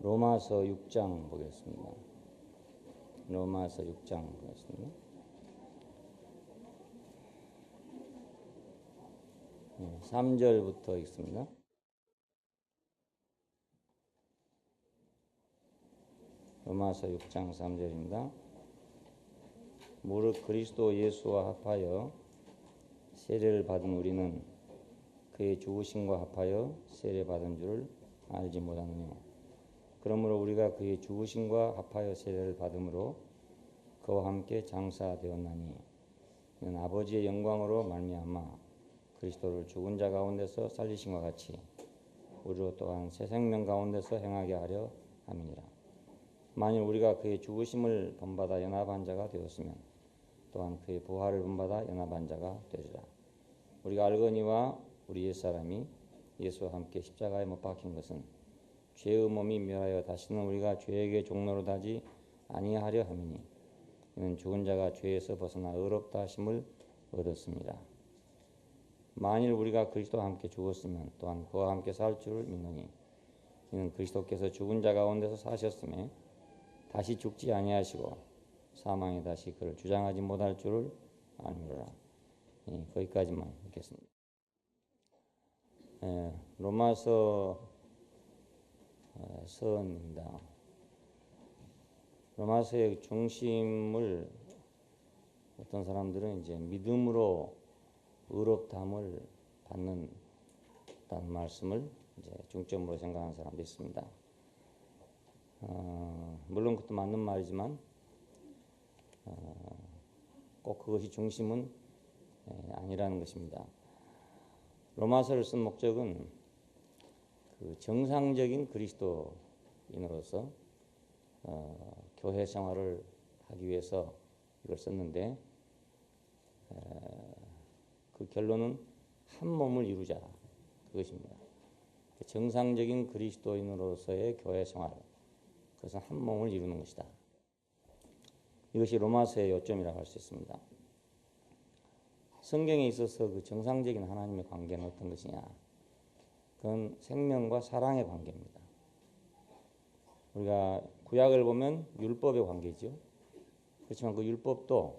로마서 6장 보겠습니다. 로마서 6장 보겠습니다. 3절부터 읽습니다. 로마서 6장 3절입니다. 무릇 그리스도 예수와 합하여 세례를 받은 우리는 그의 죽으심과 합하여 세례받은 줄을 알지 못하느냐. 그러므로 우리가 그의 죽으심과 합하여 세례를 받음으로 그와 함께 장사되었나니 이는 아버지의 영광으로 말미암아 그리스도를 죽은 자 가운데서 살리심과 같이 우리로 또한 새 생명 가운데서 행하게 하려 함이니라. 만일 우리가 그의 죽으심을 본받아 연합한 자가 되었으면 또한 그의 부활을 본받아 연합한 자가 되리라. 우리가 알거니와 우리 옛사람이 예수와 함께 십자가에 못 박힌 것은 죄의 몸이 멸하여 다시는 우리가 죄에게 종노릇 하지 아니하려 함이니 이는 죽은 자가 죄에서 벗어나 의롭다 하심을 얻었습니다. 만일 우리가 그리스도와 함께 죽었으면 또한 그와 함께 살 줄을 믿노니 이는 그리스도께서 죽은 자 가운데서 사셨음에 다시 죽지 아니하시고 사망에 다시 그를 주장하지 못할 줄을 아노라. 거기까지만 읽겠습니다. 로마서 서입니다. 로마서의 중심을 어떤 사람들은 이제 믿음으로 의롭다함을 받는다는 말씀을 이제 중점으로 생각하는 사람도 있습니다. 물론 그것도 맞는 말이지만 꼭 그것이 중심은 아니라는 것입니다. 로마서를 쓴 목적은 그 정상적인 그리스도인으로서 교회 생활을 하기 위해서 이걸 썼는데 그 결론은 한 몸을 이루자 그것입니다. 정상적인 그리스도인으로서의 교회 생활, 그것은 한 몸을 이루는 것이다. 이것이 로마서의 요점이라고 할 수 있습니다. 성경에 있어서 그 정상적인 하나님의 관계는 어떤 것이냐? 그건 생명과 사랑의 관계입니다. 우리가 구약을 보면 율법의 관계죠. 그렇지만 그 율법도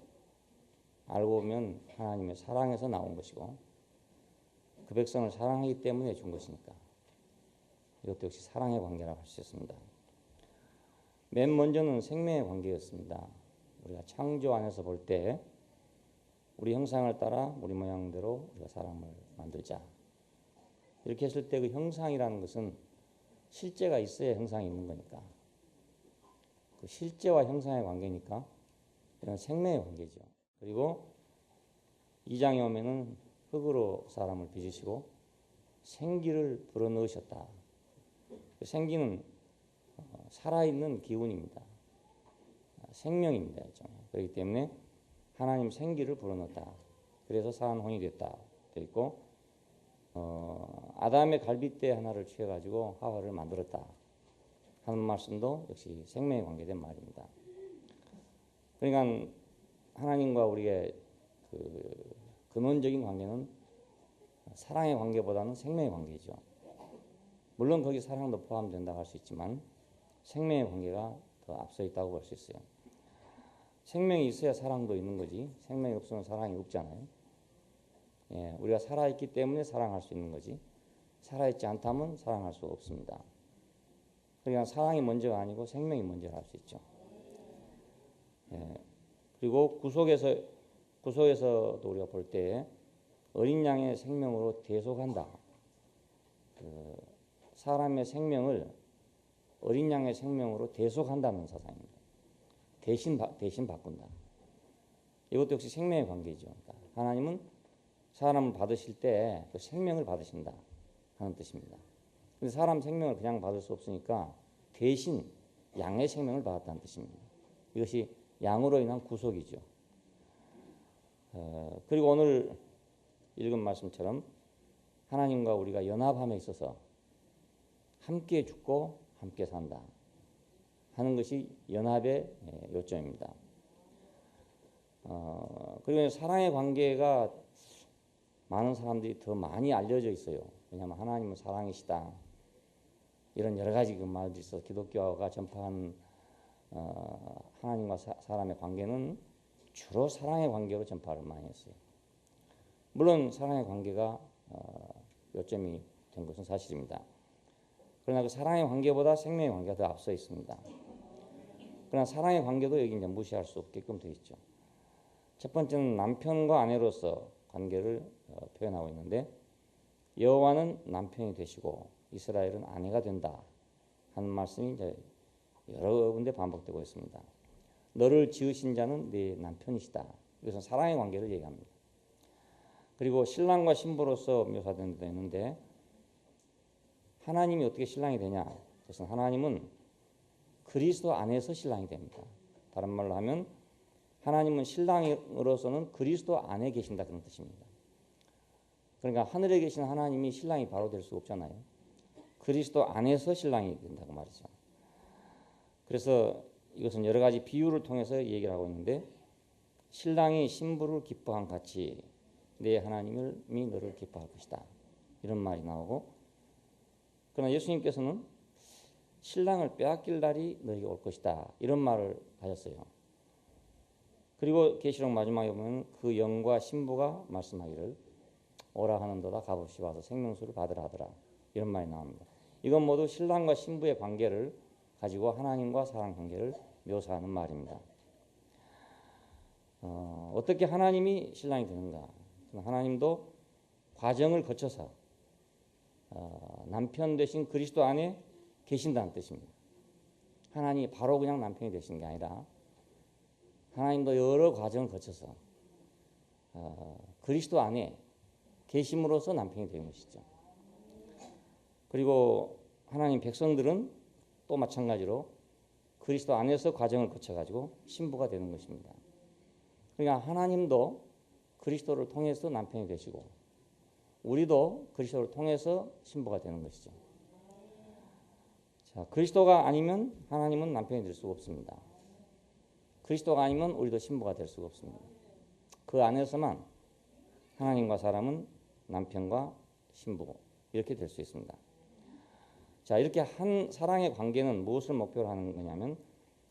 알고 보면 하나님의 사랑에서 나온 것이고 그 백성을 사랑하기 때문에 준 것이니까 이것도 역시 사랑의 관계라고 할 수 있습니다. 맨 먼저는 생명의 관계였습니다. 우리가 창조 안에서 볼 때 우리 형상을 따라 우리 모양대로 우리가 사람을 만들자. 이렇게 했을 때 그 형상이라는 것은 실제가 있어야 형상이 있는 거니까 그 실제와 형상의 관계니까 이런 생명의 관계죠. 그리고 2장에 오면은 흙으로 사람을 빚으시고 생기를 불어넣으셨다. 그 생기는 살아있는 기운입니다. 생명입니다. 그렇기 때문에 하나님 생기를 불어넣었다. 그래서 사한 혼이 됐다. 되어 있고 아담의 갈빗대 하나를 취해가지고 하와를 만들었다 하는 말씀도 역시 생명에 관계된 말입니다. 그러니까 하나님과 우리의 그 근원적인 관계는 사랑의 관계보다는 생명의 관계죠. 물론 거기 사랑도 포함된다고 할 수 있지만 생명의 관계가 더 앞서 있다고 볼 수 있어요. 생명이 있어야 사랑도 있는 거지 생명이 없으면 사랑이 없잖아요. 우리가 살아있기 때문에 사랑할 수 있는 거지 살아있지 않다면 사랑할 수 없습니다. 그러니까 사랑이 먼저가 아니고 생명이 먼저라 할 수 있죠. 그리고 구속에서도 우리가 볼 때 어린 양의 생명으로 대속한다. 사람의 생명을 어린 양의 생명으로 대속한다는 사상입니다. 대신 바꾼다. 이것도 역시 생명의 관계죠. 그러니까 하나님은 사람을 받으실 때 그 생명을 받으신다 하는 뜻입니다. 근데 사람 생명을 그냥 받을 수 없으니까 대신 양의 생명을 받았다는 뜻입니다. 이것이 양으로 인한 구속이죠. 그리고 오늘 읽은 말씀처럼 하나님과 우리가 연합함에 있어서 함께 죽고 함께 산다 하는 것이 연합의 요점입니다. 그리고 사랑의 관계가 많은 사람들이 더 많이 알려져 있어요. 왜냐하면 하나님은 사랑이시다. 이런 여러 가지 그 말들이 있어 기독교가 전파한 하나님과 사람의 관계는 주로 사랑의 관계로 전파를 많이 했어요. 물론 사랑의 관계가 요점이 된 것은 사실입니다. 그러나 그 사랑의 관계보다 생명의 관계가 더 앞서 있습니다. 그러나 사랑의 관계도 여기 이제 무시할 수 없게끔 되어 있죠. 첫 번째는 남편과 아내로서 관계를 표현하고 있는데 여호와는 남편이 되시고 이스라엘은 아내가 된다 하는 말씀이 이제 여러 군데 반복되고 있습니다. 너를 지으신 자는 네 남편이시다. 이것은 사랑의 관계를 얘기합니다. 그리고 신랑과 신부로서 묘사된 데도 있는데 하나님이 어떻게 신랑이 되냐? 그래서 하나님은 그리스도 안에서 신랑이 됩니다. 다른 말로 하면 하나님은 신랑으로서는 그리스도 안에 계신다 그런 뜻입니다. 그러니까 하늘에 계신 하나님이 신랑이 바로 될 수 없잖아요. 그리스도 안에서 신랑이 된다고 말이죠. 그래서 이것은 여러 가지 비유를 통해서 얘기를 하고 있는데 신랑이 신부를 기뻐한 같이 내 하나님이 너를 기뻐할 것이다. 이런 말이 나오고 그러나 예수님께서는 신랑을 빼앗길 날이 너에게 올 것이다. 이런 말을 하셨어요. 그리고 계시록 마지막에 보면 그 영과 신부가 말씀하기를 오라 하는도다 값없이 와서 생명수를 받으라 하더라. 이런 말이 나옵니다. 이건 모두 신랑과 신부의 관계를 가지고 하나님과 사람 관계를 묘사하는 말입니다. 어떻게 하나님이 신랑이 되는가? 하나님도 과정을 거쳐서 남편 되신 그리스도 안에 계신다는 뜻입니다. 하나님이 바로 그냥 남편이 되신 게 아니라 하나님도 여러 과정을 거쳐서 그리스도 안에 계심으로써 남편이 되는 것이죠. 그리고 하나님 백성들은 또 마찬가지로 그리스도 안에서 과정을 거쳐가지고 신부가 되는 것입니다. 그러니까 하나님도 그리스도를 통해서 남편이 되시고 우리도 그리스도를 통해서 신부가 되는 것이죠. 자, 그리스도가 아니면 하나님은 남편이 될 수가 없습니다. 그리스도가 아니면 우리도 신부가 될 수가 없습니다. 그 안에서만 하나님과 사람은 남편과 신부 이렇게 될 수 있습니다. 자, 이렇게 한 사랑의 관계는 무엇을 목표로 하는 거냐면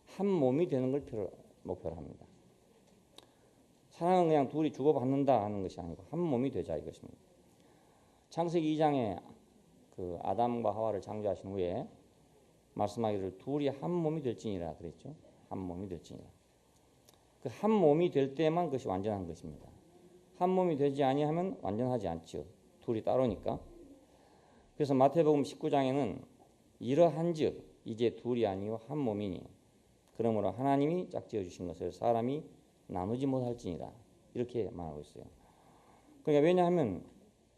한 몸이 되는 걸 목표로 합니다. 사랑은 그냥 둘이 주고받는다 하는 것이 아니고 한 몸이 되자 이것입니다. 창세기 2장에 그 아담과 하와를 창조하신 후에 말씀하기를 둘이 한 몸이 될지니라 그랬죠. 한 몸이 될지니라. 그 한 몸이 될 때만 그것이 완전한 것입니다. 한 몸이 되지 아니하면 완전하지 않죠. 둘이 따로니까. 그래서 마태복음 19장에는 이러한즉 이제 둘이 아니요 한 몸이니 그러므로 하나님이 짝지어 주신 것을 사람이 나누지 못할지니라 이렇게 말하고 있어요. 그러니까 왜냐하면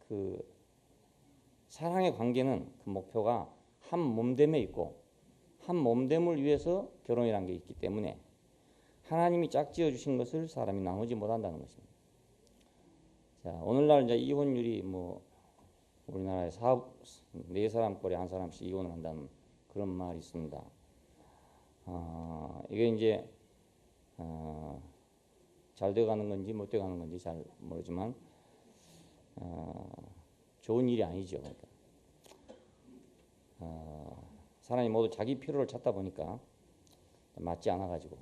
그 사랑의 관계는 그 목표가 한 몸됨에 있고 한 몸됨을 위해서 결혼이라는 게 있기 때문에 하나님이 짝지어 주신 것을 사람이 나누지 못한다는 것입니다. 자, 오늘날 이제 이혼율이 뭐 우리나라에 4사람 꼴에 한 사람씩 이혼을 한다는 그런 말이 있습니다. 이게 이제 잘 돼가는 건지 못 돼가는 건지 잘 모르지만 좋은 일이 아니죠. 그러니까. 사람이 모두 자기 필요를 찾다 보니까 맞지 않아가지고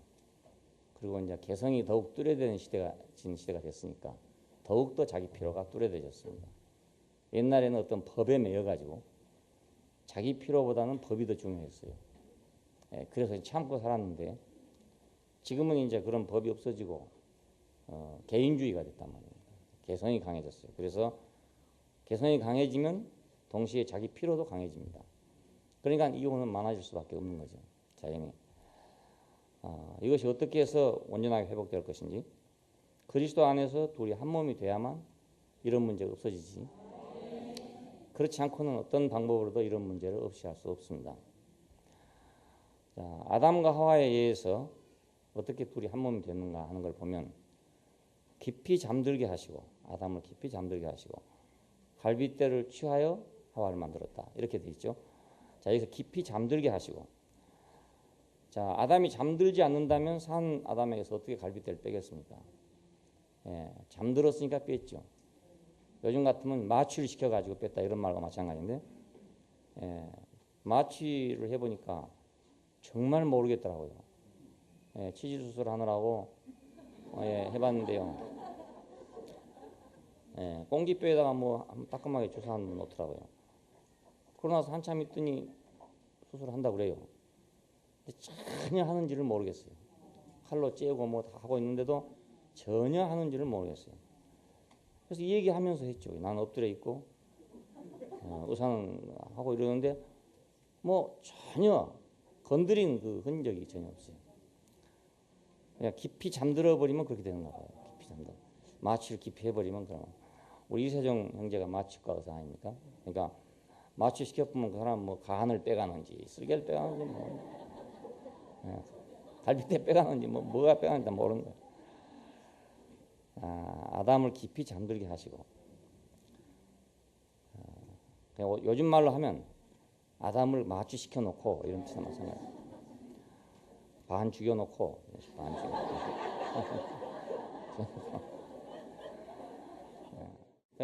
그리고 이제 개성이 더욱 뚜렷해진 시대가 됐으니까 더욱더 자기 필요가 뚜렷해졌습니다. 옛날에는 어떤 법에 매여가지고 자기 필요보다는 법이 더 중요했어요. 그래서 참고 살았는데 지금은 이제 그런 법이 없어지고 개인주의가 됐단 말입니다. 개성이 강해졌어요. 그래서 개성이 강해지면 동시에 자기 필요도 강해집니다. 그러니까 이혼은 많아질 수밖에 없는 거죠. 자연히. 이것이 어떻게 해서 온전하게 회복될 것인지 그리스도 안에서 둘이 한 몸이 돼야만 이런 문제가 없어지지 그렇지 않고는 어떤 방법으로도 이런 문제를 없이 할 수 없습니다. 자, 아담과 하와에 의해서 어떻게 둘이 한 몸이 됐는가 하는 걸 보면 깊이 잠들게 하시고 아담을 깊이 잠들게 하시고 갈빗대를 취하여 하와를 만들었다. 이렇게 돼 있죠. 자, 여기서 깊이 잠들게 하시고 자, 아담이 잠들지 않는다면 산 아담에게서 어떻게 갈빗대를 빼겠습니까? 잠들었으니까 뺐죠. 요즘 같으면 마취를 시켜가지고 뺐다 이런 말과 마찬가지인데 마취를 해보니까 정말 모르겠더라고요. 예, 치질 수술 하느라고 해봤는데요. 예, 꽁지뼈에다가 뭐 따끔하게 주사 놓더라고요. 그러고 나서 한참 있더니 수술을 한다고 그래요. 근데 전혀 하는지를 모르겠어요. 칼로 째고 뭐 다 하고 있는데도 전혀 하는지를 모르겠어요. 그래서 이 얘기하면서 했죠. 나는 엎드려 있고 의사는 하고 이러는데 뭐 전혀 건드린 그 흔적이 전혀 없어요. 그냥 깊이 잠들어 버리면 그렇게 되는가 봐요. 깊이 잠들어. 마취를 깊이 해버리면 그러면 우리 이세종 형제가 마취과 의사 아닙니까? 그러니까 마취 시켜보면 그 사람 뭐 간을 빼가는지 쓸개를 빼가는지 뭐 갈비뼈 빼가는지 뭐가 빼가는지 모르는 거예요. 아담을 깊이 잠들게 하시고 그냥 요즘 말로 하면 아담을 마취시켜 놓고 이런 뜻은 마찬가지예요. 반 죽여놓고 반 죽여놓고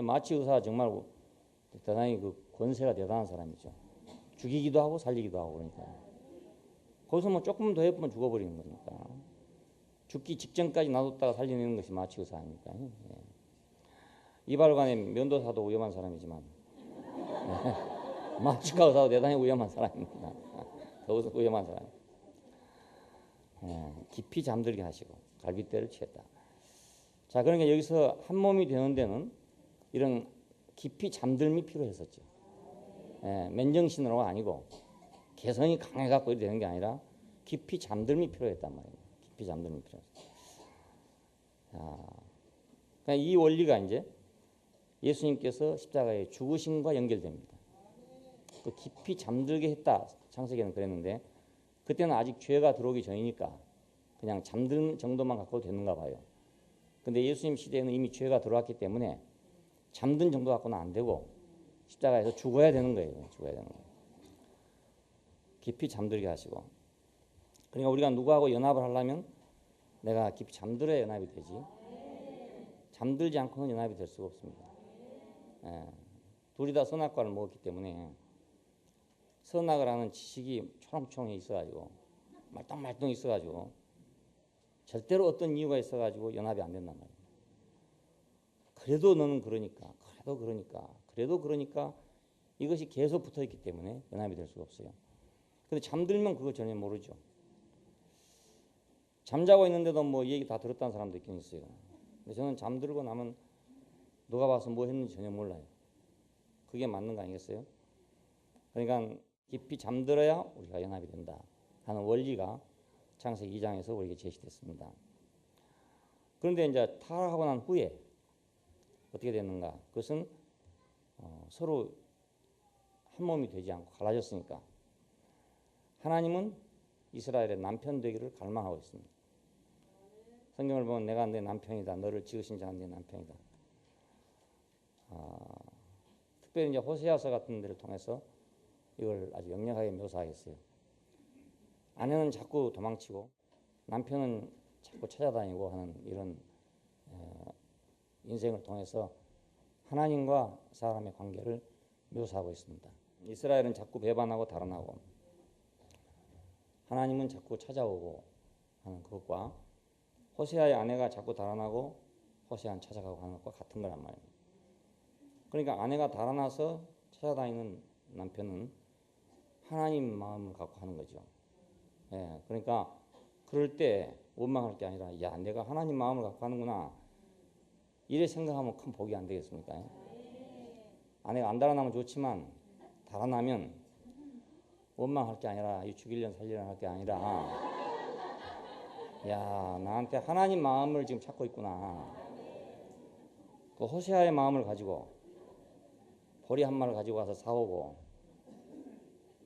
마취 의사가 정말 대단히 그 권세가 대단한 사람이죠. 죽이기도 하고 살리기도 하고 그러니까 거기서 뭐 조금 더 해보면 죽어버리는 거니까 죽기 직전까지 놔뒀다가 살리는 것이 마취 의사 아닙니까? 예. 이발관의 면도사도 위험한 사람이지만 마취과 의사도 대단히 위험한 사람입니다. 더워서 위험한 사람. 깊이 잠들게 하시고 갈빗대를 취했다. 자, 그러니까 여기서 한 몸이 되는 데는 이런 깊이 잠들미 필요했었죠. 맨정신으로가 아니고 개성이 강해갖고 이렇게 되는 게 아니라 깊이 잠들미 필요했단 말이에요. 깊이 잠들미 필요했어요. 그러니까 이 원리가 이제 예수님께서 십자가의 죽으심과 연결됩니다. 그 깊이 잠들게 했다. 창세기는 그랬는데 그때는 아직 죄가 들어오기 전이니까 그냥 잠드는 정도만 갖고도 되는가 봐요. 근데 예수님 시대에는 이미 죄가 들어왔기 때문에 잠든 정도 갖고는 안 되고 십자가에서 죽어야 되는 거예요. 죽어야 되는 거예요. 깊이 잠들게 하시고. 그러니까 우리가 누구하고 연합을 하려면 내가 깊이 잠들어야 연합이 되지. 잠들지 않고는 연합이 될 수가 없습니다. 둘이 다 선악과를 먹었기 때문에 선악을 하는 지식이 초롱초롱해 있어가지고 말똥말똥 있어가지고 절대로 어떤 이유가 있어가지고 연합이 안 된단 말이에요. 그래도 너는 그러니까 그래도 그러니까 이것이 계속 붙어있기 때문에 연합이 될 수가 없어요. 근데 잠들면 그거 전혀 모르죠. 잠자고 있는데도 뭐 얘기 다 들었다는 사람도 있긴 있어요. 근데 저는 잠들고 나면 누가 봐서 뭐 했는지 전혀 몰라요. 그게 맞는 거 아니겠어요? 그러니까 깊이 잠들어야 우리가 연합이 된다 하는 원리가 창세기 2장에서 우리에게 제시됐습니다. 그런데 이제 타락하고 난 후에 어떻게 됐는가? 그것은 서로 한 몸이 되지 않고 갈라졌으니까 하나님은 이스라엘의 남편 되기를 갈망하고 있습니다. 성경을 보면 내가 내 남편이다. 너를 지으신 자는 내 남편이다. 특별히 이제 호세아서 같은 데를 통해서 이걸 아주 역력하게 묘사하겠어요. 아내는 자꾸 도망치고 남편은 자꾸 찾아다니고 하는 이런 인생을 통해서 하나님과 사람의 관계를 묘사하고 있습니다. 이스라엘은 자꾸 배반하고 달아나고 하나님은 자꾸 찾아오고 하는 그것과 호세아의 아내가 자꾸 달아나고 호세아는 찾아가고 하는 것과 같은 거란 말이에요. 그러니까 아내가 달아나서 찾아다니는 남편은 하나님 마음을 갖고 하는 거죠. 그러니까 그럴 때 원망할 게 아니라 야 내가 하나님 마음을 갖고 하는구나 이래 생각하면 큰 복이 안 되겠습니까? 아내가 안 달아나면 좋지만 달아나면 원망할 게 아니라 죽이려는 살리려는 할 게 아니라 야 나한테 하나님 마음을 지금 찾고 있구나. 그 호세아의 마음을 가지고 보리 한 마리를 가지고 가서 사오고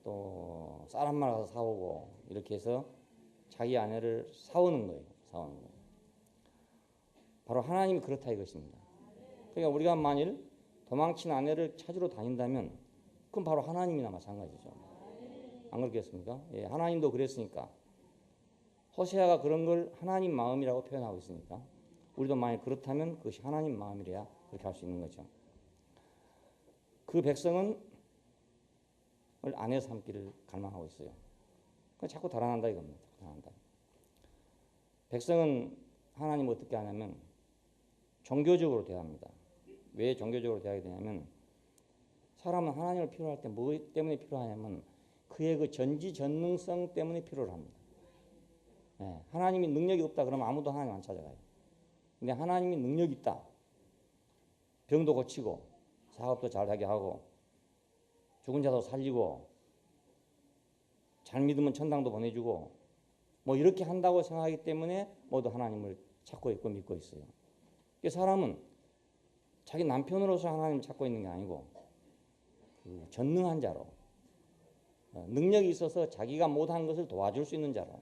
또 쌀 한 마리 가서 사오고 이렇게 해서 자기 아내를 사오는 거예요. 사오는 거예요. 바로 하나님이 그렇다 이것입니다. 그러니까 우리가 만일 도망친 아내를 찾으러 다닌다면 그건 바로 하나님이나 마찬가지죠. 안 그렇겠습니까? 하나님도 그랬으니까 호세아가 그런 걸 하나님 마음이라고 표현하고 있으니까 우리도 만일 그렇다면 그것이 하나님 마음이래야 그렇게 할 수 있는 거죠. 그 백성은 아내 삼기를 갈망하고 있어요. 자꾸 달아난다 이겁니다. 달아난다. 백성은 하나님을 어떻게 하냐면 종교적으로 대합니다. 왜 종교적으로 대하게 되냐면 사람은 하나님을 필요할 때 뭐 때문에 필요하냐면 그의 그 전지전능성 때문에 필요를 합니다. 예, 하나님이 능력이 없다 그러면 아무도 하나님 안 찾아가요. 근데 하나님이 능력이 있다. 병도 고치고 사업도 잘하게 하고 죽은 자도 살리고 잘 믿으면 천당도 보내주고 뭐 이렇게 한다고 생각하기 때문에 모두 하나님을 찾고 있고 믿고 있어요. 사람은 자기 남편으로서 하나님을 찾고 있는 게 아니고 그 전능한 자로 능력이 있어서 자기가 못한 것을 도와줄 수 있는 자로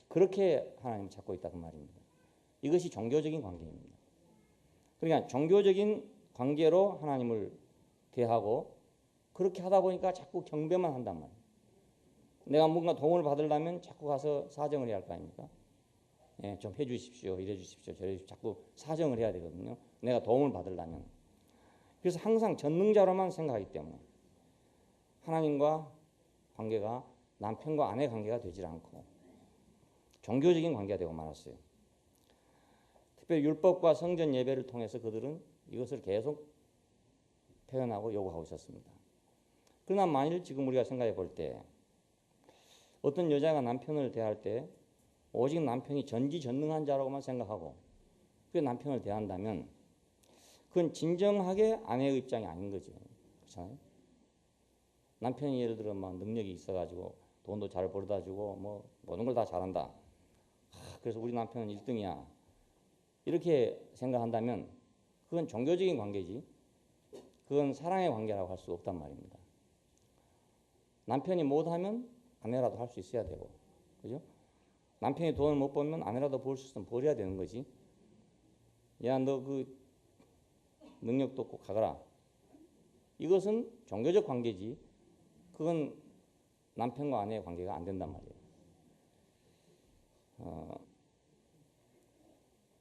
그렇게 하나님을 찾고 있다 그 말입니다. 이것이 종교적인 관계입니다. 그러니까 종교적인 관계로 하나님을 대하고 그렇게 하다 보니까 자꾸 경배만 한단 말이에요. 내가 뭔가 도움을 받으려면 자꾸 가서 사정을 해야 할 거 아닙니까? 예, 좀 해주십시오, 이래 주십시오, 저래 주십시오. 자꾸 사정을 해야 되거든요. 내가 도움을 받으려면. 그래서 항상 전능자로만 생각하기 때문에 하나님과 관계가 남편과 아내 관계가 되질 않고 종교적인 관계가 되고 말았어요. 특별히 율법과 성전 예배를 통해서 그들은 이것을 계속 표현하고 요구하고 있었습니다. 그러나 만일 지금 우리가 생각해 볼 때 어떤 여자가 남편을 대할 때 오직 남편이 전지전능한 자라고만 생각하고 그 남편을 대한다면 그건 진정하게 아내의 입장이 아닌 거죠. 그렇잖아요. 남편이 예를 들어 막 능력이 있어가지고 돈도 잘 벌어다 주고 뭐 모든 걸 다 잘한다. 그래서 우리 남편은 1등이야. 이렇게 생각한다면 그건 종교적인 관계지 그건 사랑의 관계라고 할 수 없단 말입니다. 남편이 못하면 아내라도 할 수 있어야 되고 그죠? 남편이 돈을 못 벌면 아내라도 벌 수 있으면 벌어야 되는 거지. 야, 너 그 능력도 없고 가거라. 이것은 종교적 관계지 그건 남편과 아내의 관계가 안 된단 말이에요.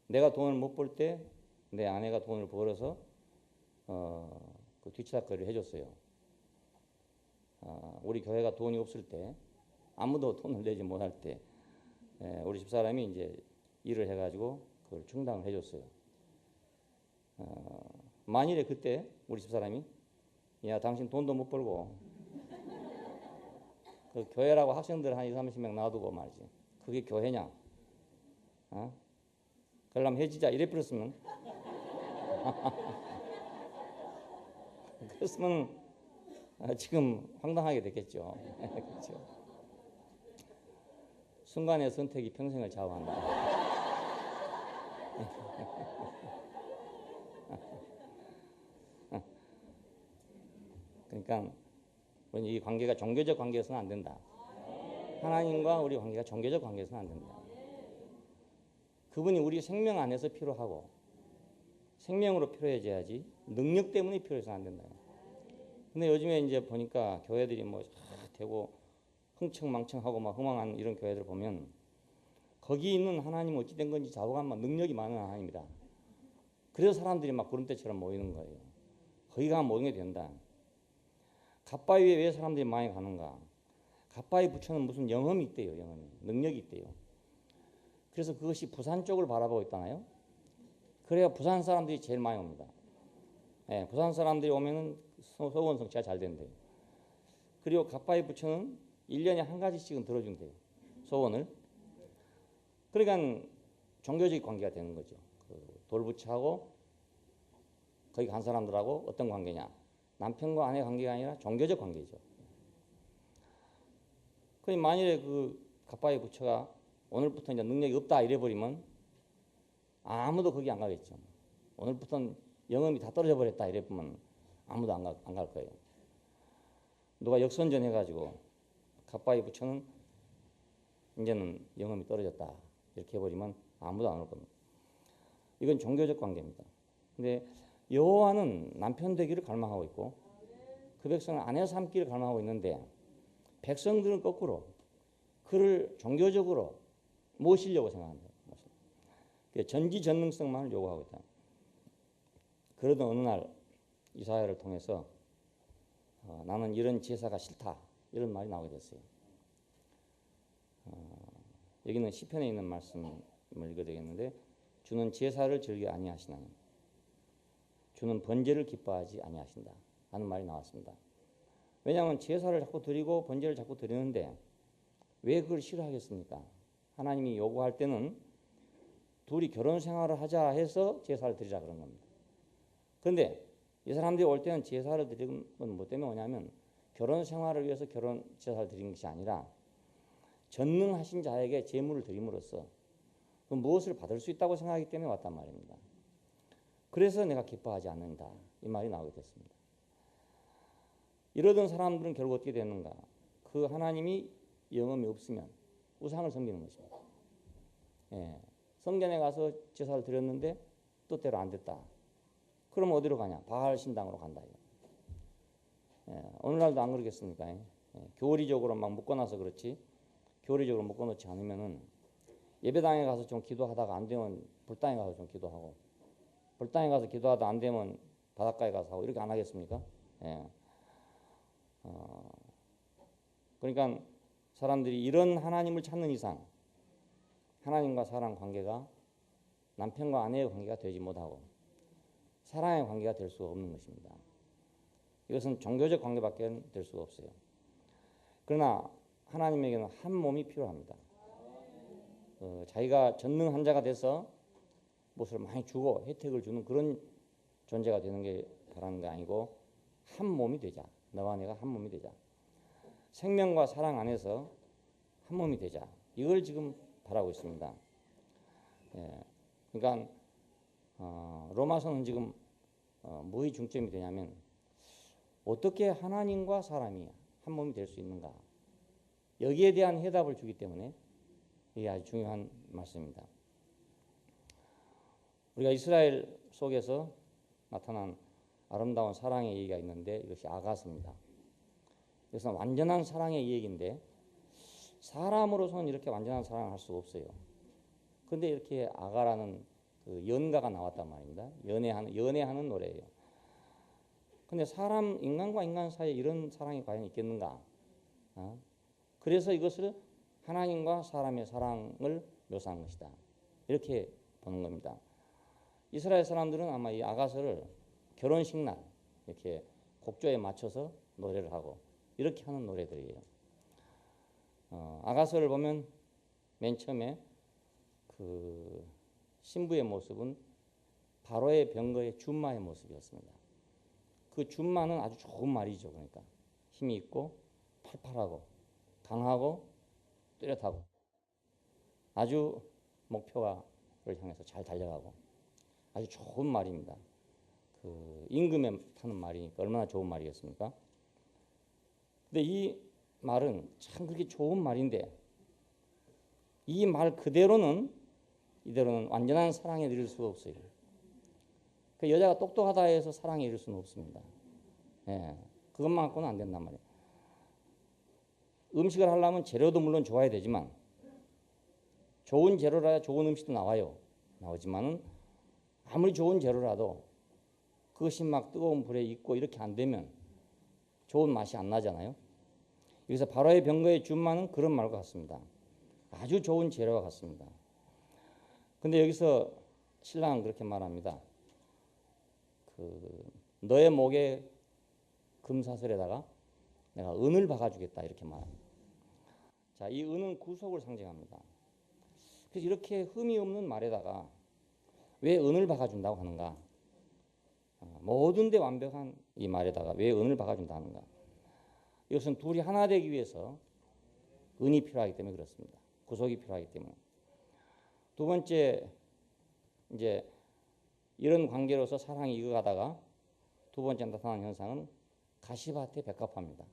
내가 돈을 못 벌 때 내 아내가 돈을 벌어서 그 뒤치다거리를 해줬어요. 우리 교회가 돈이 없을 때 아무도 돈을 내지 못할 때 우리 집사람이 이제 일을 해가지고 그걸 충당을 해줬어요. 만일에 그때 우리 집사람이 야 당신 돈도 못 벌고 그 교회라고 학생들 한 20-30명 놔두고 말이지 그게 교회냐? 그러려면 해지자 이래 버렸으면 그랬으면 지금 황당하게 됐겠죠. 그렇죠. 순간의 선택이 평생을 좌우한다. 그러니까 이 관계가 종교적 관계에서는 안 된다. 하나님과 우리 관계가 종교적 관계에서는 안 된다. 그분이 우리 생명 안에서 필요하고 생명으로 필요해져야지 능력 때문에 필요해서는 안 된다. 근데 요즘에 이제 보니까 교회들이 뭐 되고 흥청망청하고 막 흥망한 이런 교회들 보면 거기 있는 하나님 어찌 된 건지 좌우간만 능력이 많은 하나님이다. 그래서 사람들이 막 구름대처럼 모이는 거예요. 거기 가면 모든 게 된다. 갓바위에 왜 사람들이 많이 가는가? 갓바위 부처는 무슨 영험이 있대요. 영험이. 능력이 있대요. 그래서 그것이 부산 쪽을 바라보고 있잖아요. 그래야 부산 사람들이 제일 많이 옵니다. 예, 부산 사람들이 오면은 서원 성취가 잘 된대요. 그리고 갓바위 부처는 1년에 한 가지씩은 들어준대요. 소원을. 그러니까 종교적 관계가 되는 거죠. 그 돌부처하고 거기 간 사람들하고 어떤 관계냐? 남편과 아내 관계가 아니라 종교적 관계죠. 그럼 만일에 그 갓바위 부처가 오늘부터 이제 능력이 없다 이래버리면 아무도 거기 안 가겠죠. 오늘부터는 영험이 다 떨어져 버렸다 이래보면 아무도 안 갈 거예요. 누가 역선전 해가지고 갓바위 부처는 이제는 영험이 떨어졌다 이렇게 해버리면 아무도 안 올 겁니다. 이건 종교적 관계입니다. 근데 여호와는 남편 되기를 갈망하고 있고 그 백성은 아내 삼기를 갈망하고 있는데 백성들은 거꾸로 그를 종교적으로 모시려고 생각합니다. 전지전능성만을 요구하고 있다. 그러던 어느 날 이사야를 통해서 나는 이런 제사가 싫다 이런 말이 나오게 됐어요. 여기는 시편에 있는 말씀을 읽어야 되겠는데 주는 제사를 즐겨 아니하시나니 주는 번제를 기뻐하지 아니하신다 하는 말이 나왔습니다. 왜냐하면 제사를 자꾸 드리고 번제를 자꾸 드리는데 왜 그걸 싫어하겠습니까? 하나님이 요구할 때는 둘이 결혼 생활을 하자 해서 제사를 드리자 그런 겁니다. 그런데 이 사람들이 올 때는 제사를 드리는 건 뭐 때문에 오냐면 결혼 생활을 위해서 결혼 제사를 드리는 것이 아니라 전능하신 자에게 제물을 드림으로써 그 무엇을 받을 수 있다고 생각하기 때문에 왔단 말입니다. 그래서 내가 기뻐하지 않는다 이 말이 나오게 됐습니다. 이러던 사람들은 결국 어떻게 되는가? 그 하나님이 영험이 없으면 우상을 섬기는 것입니다. 성전에 가서 제사를 드렸는데 뜻대로 안 됐다. 그럼 어디로 가냐? 바알 신당으로 간다. 오늘날도 안 그러겠습니까? 교리적으로 막 묶어놔서 그렇지. 교리적으로 묶어놓지 않으면은 예배당에 가서 좀 기도하다가 안 되면 불당에 가서 좀 기도하고, 불당에 가서 기도하다 안 되면 바닷가에 가서 하고 이렇게 안 하겠습니까? 그러니까 사람들이 이런 하나님을 찾는 이상 하나님과 사람 관계가 남편과 아내의 관계가 되지 못하고 사랑의 관계가 될 수가 없는 것입니다. 이것은 종교적 관계밖에 될 수가 없어요. 그러나 하나님에게는 한 몸이 필요합니다. 자기가 전능한 자가 돼서 무엇을 많이 주고 혜택을 주는 그런 존재가 되는 게 바라는 게 아니고 한 몸이 되자. 너와 내가 한 몸이 되자. 생명과 사랑 안에서 한 몸이 되자. 이걸 지금 바라고 있습니다. 그러니까 로마서는 지금 뭐의 중점이 되냐면 어떻게 하나님과 사람이 한 몸이 될 수 있는가. 여기에 대한 해답을 주기 때문에 이게 아주 중요한 말씀입니다. 우리가 이스라엘 속에서 나타난 아름다운 사랑의 얘기가 있는데 이것이 아가서입니다. 그래서 완전한 사랑의 얘기인데 사람으로서는 이렇게 완전한 사랑을 할 수가 없어요. 그런데 이렇게 아가라는 그 연가가 나왔단 말입니다. 연애하는 노래예요. 근데 인간과 인간 사이에 이런 사랑이 과연 있겠는가? 그래서 이것을 하나님과 사람의 사랑을 묘사한 것이다. 이렇게 보는 겁니다. 이스라엘 사람들은 아마 이 아가서를 결혼식 날 이렇게 곡조에 맞춰서 노래를 하고 이렇게 하는 노래들이에요. 아가서를 보면 맨 처음에 그 신부의 모습은 바로의 병거의 준마의 모습이었습니다. 그 준마는 아주 좋은 말이죠. 그러니까 힘이 있고 팔팔하고 강하고 뚜렷하고 아주 목표를 향해서 잘 달려가고 아주 좋은 말입니다. 그 임금에 타는 말이니까 얼마나 좋은 말이겠습니까? 근데 이 말은 참 그렇게 좋은 말인데 이 말 그대로는 이대로는 완전한 사랑에 이를 수가 없어요. 그 여자가 똑똑하다 해서 사랑에 이를 수는 없습니다. 그것만 갖고는 안 된단 말이에요. 음식을 하려면 재료도 물론 좋아야 되지만 좋은 재료라야 좋은 음식도 나오지만은 아무리 좋은 재료라도 그것이 막 뜨거운 불에 익고 이렇게 안 되면 좋은 맛이 안 나잖아요. 여기서 바로의 병거의 준마는 그런 말과 같습니다. 아주 좋은 재료와 같습니다. 근데 여기서 신랑은 그렇게 말합니다. 너의 목에 금사슬에다가 내가 은을 박아주겠다 이렇게 말합니다. 자, 이 은은 구속을 상징합니다. 그래서 이렇게 흠이 없는 말에다가 왜 은을 박아준다고 하는가? 모든 데 완벽한 이 말에다가 왜 은을 박아준다 하는가? 이것은 둘이 하나 되기 위해서 은이 필요하기 때문에 그렇습니다. 구속이 필요하기 때문에. 두 번째, 이제 이런 관계로서 사랑이 익어가다가 두 번째 나타나는 현상은 가시밭의 백합화입니다.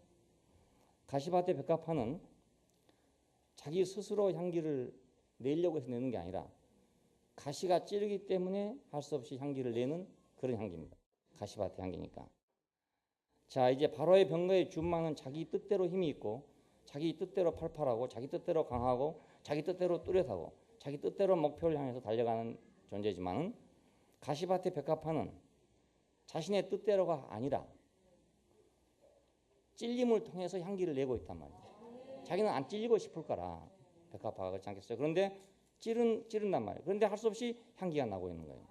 가시밭의 백합화는 자기 스스로 향기를 내려고 해서 내는 게 아니라 가시가 찌르기 때문에 할 수 없이 향기를 내는 그런 향기입니다. 가시밭의 향기니까. 자, 이제 바로의 병거의 준마는 자기 뜻대로 힘이 있고 자기 뜻대로 팔팔하고 자기 뜻대로 강하고 자기 뜻대로 뚜렷하고 자기 뜻대로 목표를 향해서 달려가는 존재지만은 가시밭의 백합화는 자신의 뜻대로가 아니라 찔림을 통해서 향기를 내고 있단 말이에요. 자기는 안 찔리고 싶을 거라 백합화가 그렇지 않겠어요? 그런데 찌른단 말이에요. 그런데 할 수 없이 향기가 나고 있는 거예요.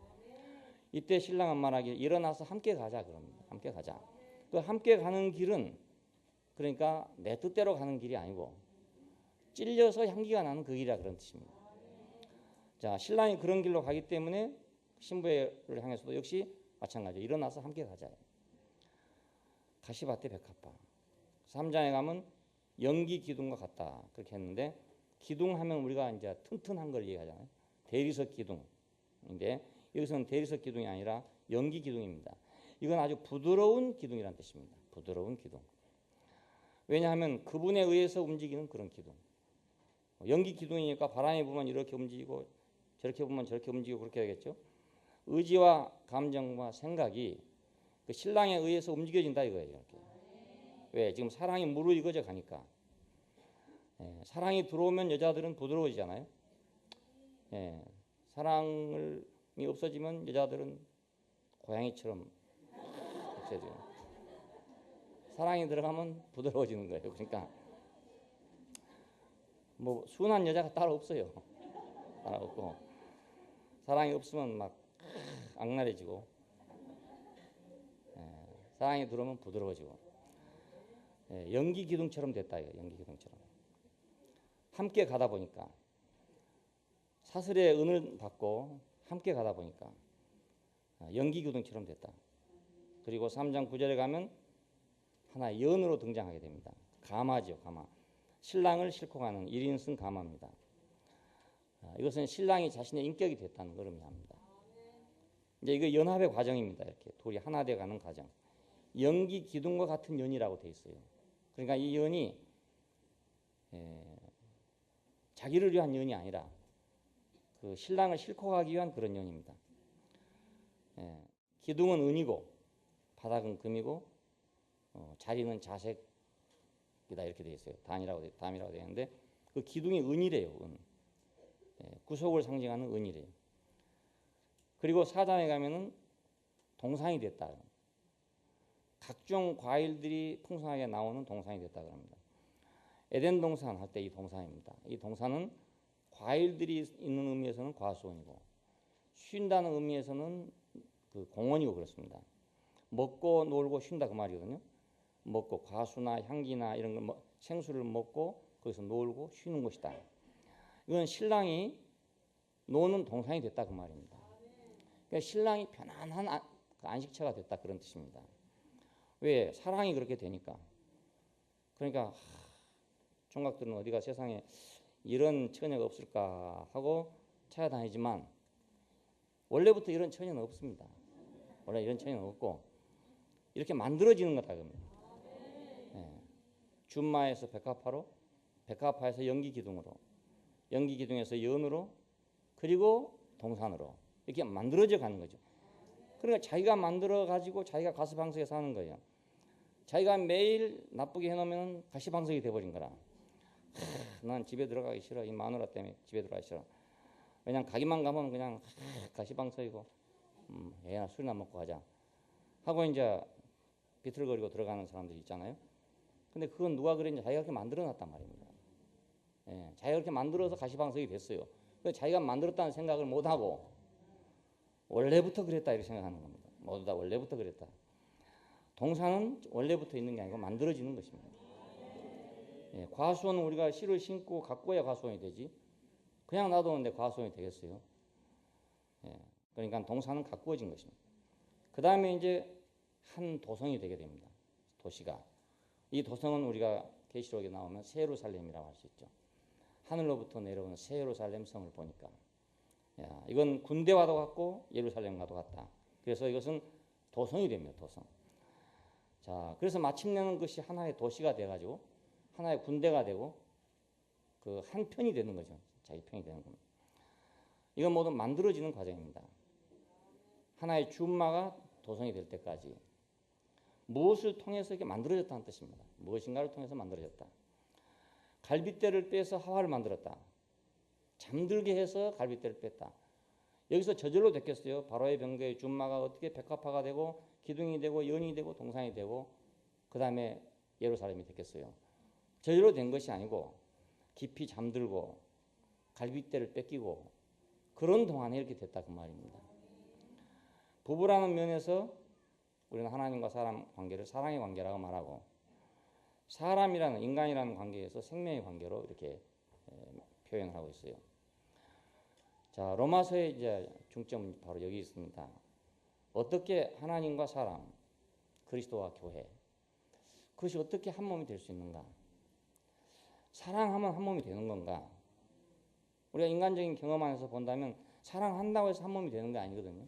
이때 신랑은 말하기를 일어나서 함께 가자 그럽니다. 함께 가자. 그 함께 가는 길은 그러니까 내 뜻대로 가는 길이 아니고 찔려서 향기가 나는 그 길이라 그런 뜻입니다. 자, 신랑이 그런 길로 가기 때문에 신부를 향해서도 역시 마찬가지로 일어나서 함께 가자. 가시밭에 백합화. 3장에 가면 연기 기둥과 같다 그렇게 했는데 기둥하면 우리가 이제 튼튼한 걸 얘기하잖아요. 대리석 기둥인데 여기서는 대리석 기둥이 아니라 연기 기둥입니다. 이건 아주 부드러운 기둥이라는 뜻입니다. 부드러운 기둥. 왜냐하면 그분에 의해서 움직이는 그런 기둥. 연기 기둥이니까 바람이 불면 이렇게 움직이고 저렇게 불면 저렇게 움직이고 그렇게 되겠죠. 의지와 감정과 생각이 그 신랑에 의해서 움직여진다 이거예요. 이렇게. 왜? 지금 사랑이 무르익어져 가니까. 사랑이 들어오면 여자들은 부드러워지잖아요. 사랑이 없어지면 여자들은 고양이처럼 없어져요. 사랑이 들어가면 부드러워지는 거예요. 그러니까 뭐 순한 여자가 따로 없어요. 따로 없고 사랑이 없으면 막 악랄해지고 사랑이 들어오면 부드러워지고 연기 기둥처럼 됐다 이거. 연기 기둥처럼 함께 가다 보니까 사슬의 은을 받고 함께 가다 보니까 연기 기둥처럼 됐다. 그리고 3장 9절에 가면 하나의 연으로 등장하게 됩니다. 가마죠. 가마. 신랑을 싣고 가는 1인승 가마입니다. 이것은 신랑이 자신의 인격이 됐다는 걸 의미합니다. 이제 이거 연합의 과정입니다. 이렇게 둘이 하나 돼 가는 과정. 연기 기둥과 같은 연이라고 돼 있어요. 그러니까 이 연이 자기를 위한 연이 아니라 그 신랑을 싣고 가기 위한 그런 연입니다. 기둥은 은이고 바닥은 금이고 자리는 자색이다 이렇게 돼 있어요. 담이라고 되어 있는데 그 기둥이 은이래요. 은. 구속을 상징하는 은이래요. 그리고 4장에 가면은 동산이 됐다. 각종 과일들이 풍성하게 나오는 동산이 됐다 그럽니다. 에덴 동산 할 때 이 동산입니다. 이 동산은 과일들이 있는 의미에서는 과수원이고 쉰다는 의미에서는 그 공원이고 그렇습니다. 먹고 놀고 쉰다 그 말이거든요. 먹고 과수나 향기나 이런 거 생수를 먹고 거기서 놀고 쉬는 곳이다. 이건 신랑이 노는 동산이 됐다 그 말입니다. 그러니까 신랑이 편안한 안식처가 됐다 그런 뜻입니다. 왜? 사랑이 그렇게 되니까. 그러니까 총각들은 어디가 세상에 이런 처녀가 없을까 하고 찾아다니지만 원래부터 이런 처녀는 없습니다. 원래 이런 처녀는 없고 이렇게 만들어지는 거다 그럽니다. 준마에서 백합화로, 백합화에서 연기기둥으로, 연기기둥에서 연으로, 그리고 동산으로 이렇게 만들어져 가는 거죠. 그러니까 자기가 만들어 가지고 자기가 가시방석에 사는 거예요. 자기가 매일 나쁘게 해놓으면 가시방석이 돼버린 거라. 난 집에 들어가기 싫어. 이 마누라 때문에 집에 들어가기 싫어. 왜냐면 가기만 가면 그냥 가시방석이고 애나 술이나 먹고 가자 하고 이제 비틀거리고 들어가는 사람들이 있잖아요. 근데 그건 누가 그랬냐? 자기가 그렇게 만들어놨단 말입니다. 자기가 그렇게 만들어서 가시방석이 됐어요. 자기가 만들었다는 생각을 못하고 원래부터 그랬다 이렇게 생각하는 겁니다. 모두 다 원래부터 그랬다. 동산은 원래부터 있는 게 아니고 만들어지는 것입니다. 과수원은 우리가 씨를 심고 가꿔야 과수원이 되지 그냥 놔두는데 과수원이 되겠어요. 그러니까 동산은 가꾸어진 것입니다. 그 다음에 이제 한 도성이 되게 됩니다. 도시가. 이 도성은 우리가 계시록에 나오면 새 예루살렘이라고 할 수 있죠. 하늘로부터 내려오는 새 예루살렘 성을 보니까 이건 군대와도 같고 예루살렘과도 같다. 그래서 이것은 도성이 됩니다. 도성. 자, 그래서 마침내는 것이 하나의 도시가 돼가지고 하나의 군대가 되고 그 한 편이 되는 거죠. 자기 편이 되는 겁니다. 이건 모두 만들어지는 과정입니다. 하나의 준마가 도성이 될 때까지 무엇을 통해서 이렇게 만들어졌다는 뜻입니다. 무엇인가를 통해서 만들어졌다. 갈빗대를 빼서 하와를 만들었다. 잠들게 해서 갈빗대를 뺐다. 여기서 저절로 됐겠어요. 바로의 병거의 준마가 어떻게 백합화가 되고 기둥이 되고 연이 되고 동산이 되고 그 다음에 예루살렘이 됐겠어요? 저절로 된 것이 아니고 깊이 잠들고 갈빗대를 뺏기고 그런 동안에 이렇게 됐다 그 말입니다. 부부라는 면에서 우리는 하나님과 사람 관계를 사랑의 관계라고 말하고, 사람이라는 인간이라는 관계에서 생명의 관계로 이렇게 표현을 하고 있어요. 자, 로마서의 이제 중점은 바로 여기 있습니다. 어떻게 하나님과 사람, 그리스도와 교회, 그것이 어떻게 한 몸이 될 수 있는가? 사랑하면 한 몸이 되는 건가? 우리가 인간적인 경험 안에서 본다면 사랑한다고 해서 한 몸이 되는 게 아니거든요.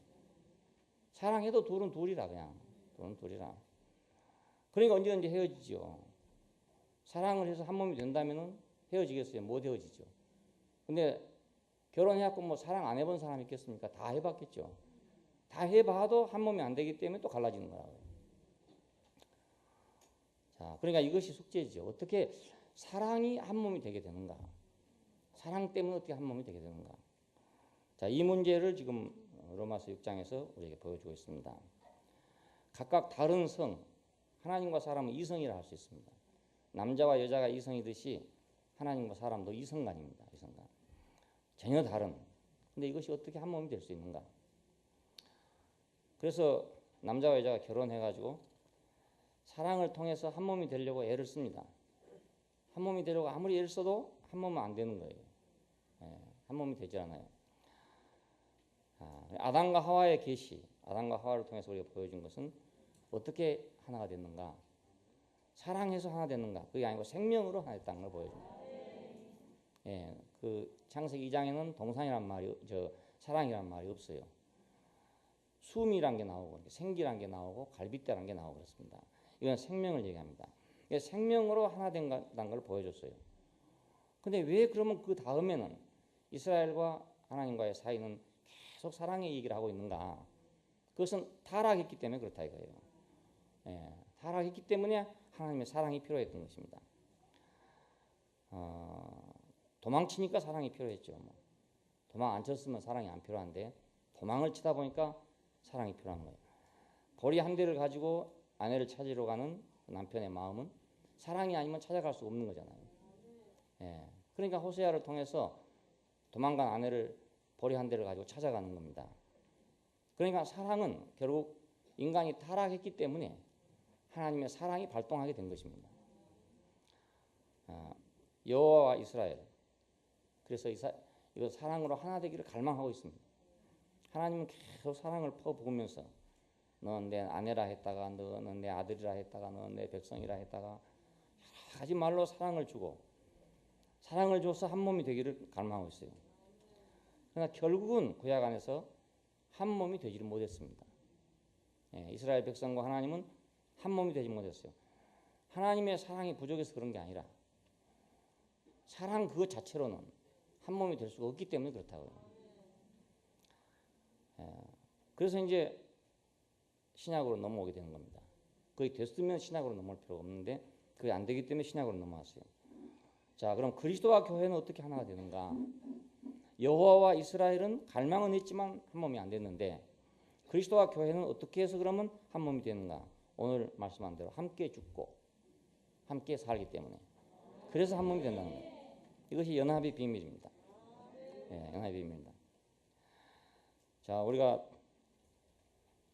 사랑해도 둘은 둘이라, 그냥 둘은 둘이라. 그러니까 언제든지 헤어지죠. 사랑을 해서 한 몸이 된다면 헤어지겠어요? 못 헤어지죠. 근데 결혼해갖고 뭐 사랑 안 해본 사람 있겠습니까? 다 해봤겠죠. 다 해봐도 한 몸이 안 되기 때문에 또 갈라지는 거라고요. 자, 그러니까 이것이 숙제죠. 어떻게 사랑이 한 몸이 되게 되는가? 사랑 때문에 어떻게 한 몸이 되게 되는가? 자, 이 문제를 지금 로마서 6장에서 우리에게 보여주고 있습니다. 각각 다른 성, 하나님과 사람은 이성이라 할 수 있습니다. 남자와 여자가 이성이듯이 하나님과 사람도 이성간입니다. 이성간. 전혀 다른. 근데 이것이 어떻게 한 몸이 될 수 있는가? 그래서 남자와 여자가 결혼해가지고 사랑을 통해서 한 몸이 되려고 애를 씁니다. 한 몸이 되려고 아무리 애를 써도 한 몸은 안 되는 거예요. 한 몸이 되지 않아요. 아담과 하와의 계시, 아담과 하와를 통해서 우리가 보여준 것은 어떻게 하나가 됐는가? 사랑해서 하나 됐는가? 그게 아니고 생명으로 하나 됐다는 걸 보여줍니다. 그 창세기 2장에는 동산이란 말이, 사랑이란 말이 없어요. 숨이란 게 나오고 생기란 게 나오고 갈빗대란 게 나오고 그렇습니다. 이건 생명을 얘기합니다. 생명으로 하나 된다는 걸 보여줬어요. 근데 왜 그러면 그 다음에는 이스라엘과 하나님과의 사이는 계속 사랑의 얘기를 하고 있는가? 그것은 타락했기 때문에 그렇다 이거예요. 타락했기 때문에 하나님의 사랑이 필요했던 것입니다. 도망치니까 사랑이 필요했죠. 뭐. 도망 안 쳤으면 사랑이 안 필요한데 도망을 치다 보니까 사랑이 필요한 거예요. 보리 한 대를 가지고 아내를 찾으러 가는 남편의 마음은 사랑이 아니면 찾아갈 수 없는 거잖아요. 그러니까 호세아를 통해서 도망간 아내를 보리 한 대를 가지고 찾아가는 겁니다. 그러니까 사랑은 결국 인간이 타락했기 때문에 하나님의 사랑이 발동하게 된 것입니다. 여호와와 이스라엘, 그래서 이거 사랑으로 하나 되기를 갈망하고 있습니다. 하나님은 계속 사랑을 퍼부으면서 너는 내 아내라 했다가, 너는 내 아들이라 했다가, 너는 내 백성이라 했다가 여러 가지 말로 사랑을 주고 사랑을 줘서 한 몸이 되기를 갈망하고 있어요. 그러나 결국은 구약 안에서 한 몸이 되지를 못했습니다. 이스라엘 백성과 하나님은 한 몸이 되지 못했어요. 하나님의 사랑이 부족해서 그런 게 아니라 사랑 그것 자체로는 한 몸이 될 수가 없기 때문에 그렇다고요. 그래서 이제 신약으로 넘어오게 되는 겁니다. 그게 됐으면 신약으로 넘어올 필요가 없는데 그게 안 되기 때문에 신약으로 넘어왔어요. 자, 그럼 그리스도와 교회는 어떻게 하나가 되는가? 여호와와 이스라엘은 갈망은 했지만 한 몸이 안 됐는데 그리스도와 교회는 어떻게 해서 그러면 한 몸이 되는가? 오늘 말씀한 대로 함께 죽고 함께 살기 때문에 그래서 한 몸이 된다는 거예요. 이것이 연합의 비밀입니다. 연합의 비밀입니다. 자, 우리가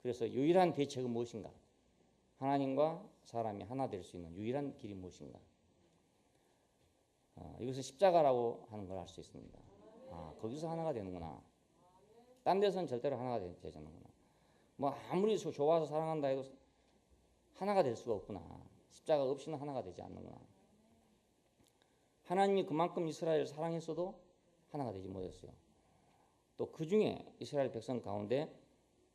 그래서 유일한 대책은 무엇인가? 하나님과 사람이 하나 될 수 있는 유일한 길이 무엇인가? 이것을 십자가라고 하는 걸 알 수 있습니다. 거기서 하나가 되는구나. 딴 데서는 절대로 하나가 되지 않는구나. 뭐 아무리 좋아서 사랑한다 해도 하나가 될 수가 없구나. 십자가 없이는 하나가 되지 않는구나. 하나님이 그만큼 이스라엘을 사랑했어도 하나가 되지 못했어요. 또 그 중에 이스라엘 백성 가운데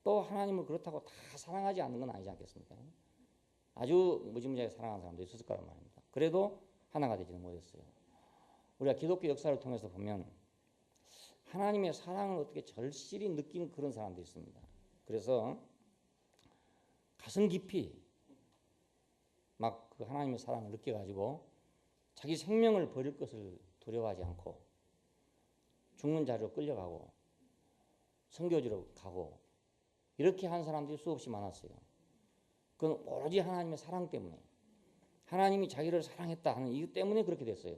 또 하나님을 그렇다고 다 사랑하지 않는 건 아니지 않겠습니까? 아주 무지무지하게 사랑하는 사람도 있었을 거란 말입니다. 그래도 하나가 되지는 못했어요. 우리가 기독교 역사를 통해서 보면 하나님의 사랑을 어떻게 절실히 느낀 그런 사람도 있습니다. 그래서 가슴 깊이 막 그 하나님의 사랑을 느껴가지고 자기 생명을 버릴 것을 두려워하지 않고 죽는 자리로 끌려가고 선교지로 가고 이렇게 한 사람들이 수없이 많았어요. 그건 오로지 하나님의 사랑 때문에 하나님이 자기를 사랑했다 하는 이유 때문에 그렇게 됐어요.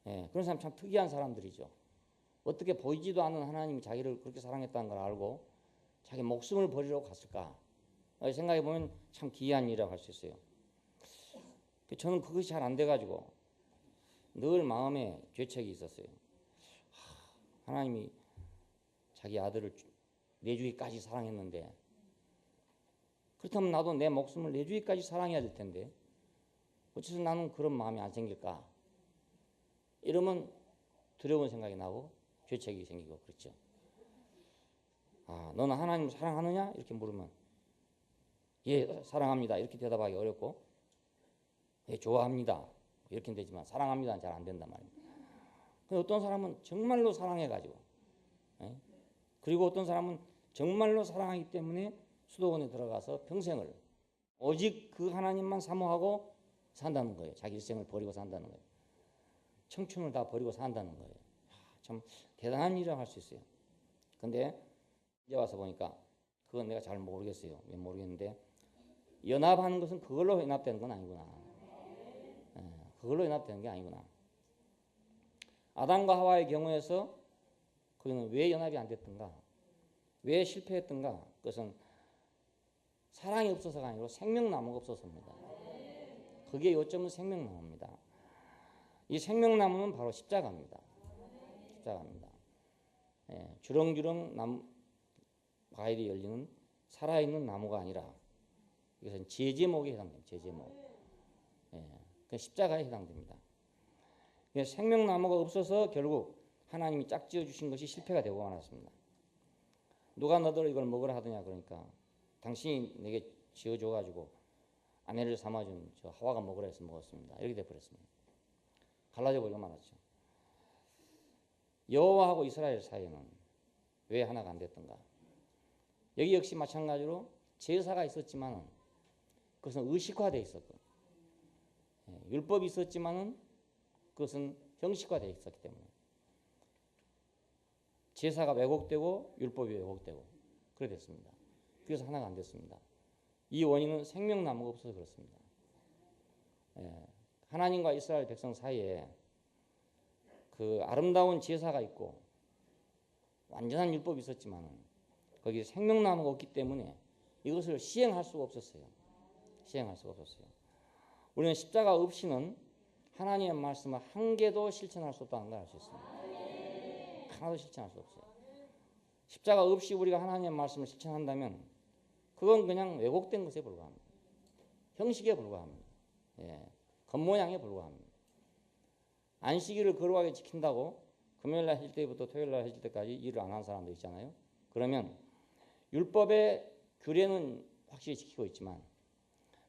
예, 그런 사람 참 특이한 사람들이죠. 어떻게 보이지도 않는 하나님이 자기를 그렇게 사랑했다는 걸 알고 자기 목숨을 버리러 갔을까? 생각해 보면 참 기이한 일이라고 할 수 있어요. 저는 그것이 잘 안 돼가지고 늘 마음에 죄책이 있었어요. 하나님이 자기 아들을 내주기까지 사랑했는데 그렇다면 나도 내 목숨을 내주기까지 사랑해야 될 텐데 어째서 나는 그런 마음이 안 생길까? 이러면 두려운 생각이 나고 죄책이 생기고 그렇죠. 너는 하나님을 사랑하느냐? 이렇게 물으면 예, 사랑합니다. 이렇게 대답하기 어렵고 예, 좋아합니다. 이렇게 되지만 사랑합니다는 잘 안 된단 말입니다. 어떤 사람은 정말로 사랑해가지고 그리고 어떤 사람은 정말로 사랑하기 때문에 수도원에 들어가서 평생을 오직 그 하나님만 사모하고 산다는 거예요. 자기 일생을 버리고 산다는 거예요. 청춘을 다 버리고 산다는 거예요. 참 대단한 일이라고 할 수 있어요. 근데 이제 와서 보니까 그건 내가 잘 모르겠어요. 왜 모르겠는데 연합하는 것은 그걸로 연합되는 건 아니구나. 그걸로 연합되는 게 아니구나. 아담과 하와의 경우에서 그는 왜 연합이 안 됐던가? 왜 실패했던가? 그것은 사랑이 없어서가 아니고 생명나무가 없어서입니다. 그게 요점은 생명나무입니다. 이 생명나무는 바로 십자가입니다. 십자가입니다. 주렁주렁 과일이 열리는 살아있는 나무가 아니라 이것은 제제목에 해당됩니다. 제제목. 십자가에 해당됩니다. 생명나무가 없어서 결국 하나님이 짝지어 주신 것이 실패가 되고 말았습니다. 누가 너들 이걸 먹으라 하더냐 그러니까 당신이 내게 지어줘가지고 아내를 삼아준 저 하와가 먹으라 해서 먹었습니다. 이렇게 돼버렸습니다. 갈라져 버리고 말았죠. 여호와하고 이스라엘 사이에는 왜 하나가 안 됐던가? 여기 역시 마찬가지로 제사가 있었지만 그것은 의식화되어 있었고 율법이 있었지만 그것은 형식화되어 있었기 때문에 제사가 왜곡되고 율법이 왜곡되고 그래 됐습니다. 그래서 하나가 안 됐습니다. 이 원인은 생명나무가 없어서 그렇습니다. 하나님과 이스라엘 백성 사이에 그 아름다운 제사가 있고 완전한 율법이 있었지만 거기에 생명나무가 없기 때문에 이것을 시행할 수가 없었어요. 시행할 수가 없었어요. 우리는 십자가 없이는 하나님의 말씀을 한 개도 실천할 수 없다는 걸 알 수 있습니다. 하나도 실천할 수 없어요. 십자가 없이 우리가 하나님의 말씀을 실천한다면 그건 그냥 왜곡된 것에 불과합니다. 형식에 불과합니다. 겉모양에 불과합니다. 안식일을 거룩하게 지킨다고 금요일날 해질 때부터 토요일날 해질 때까지 일을 안 한 사람도 있잖아요. 그러면 율법의 규례는 확실히 지키고 있지만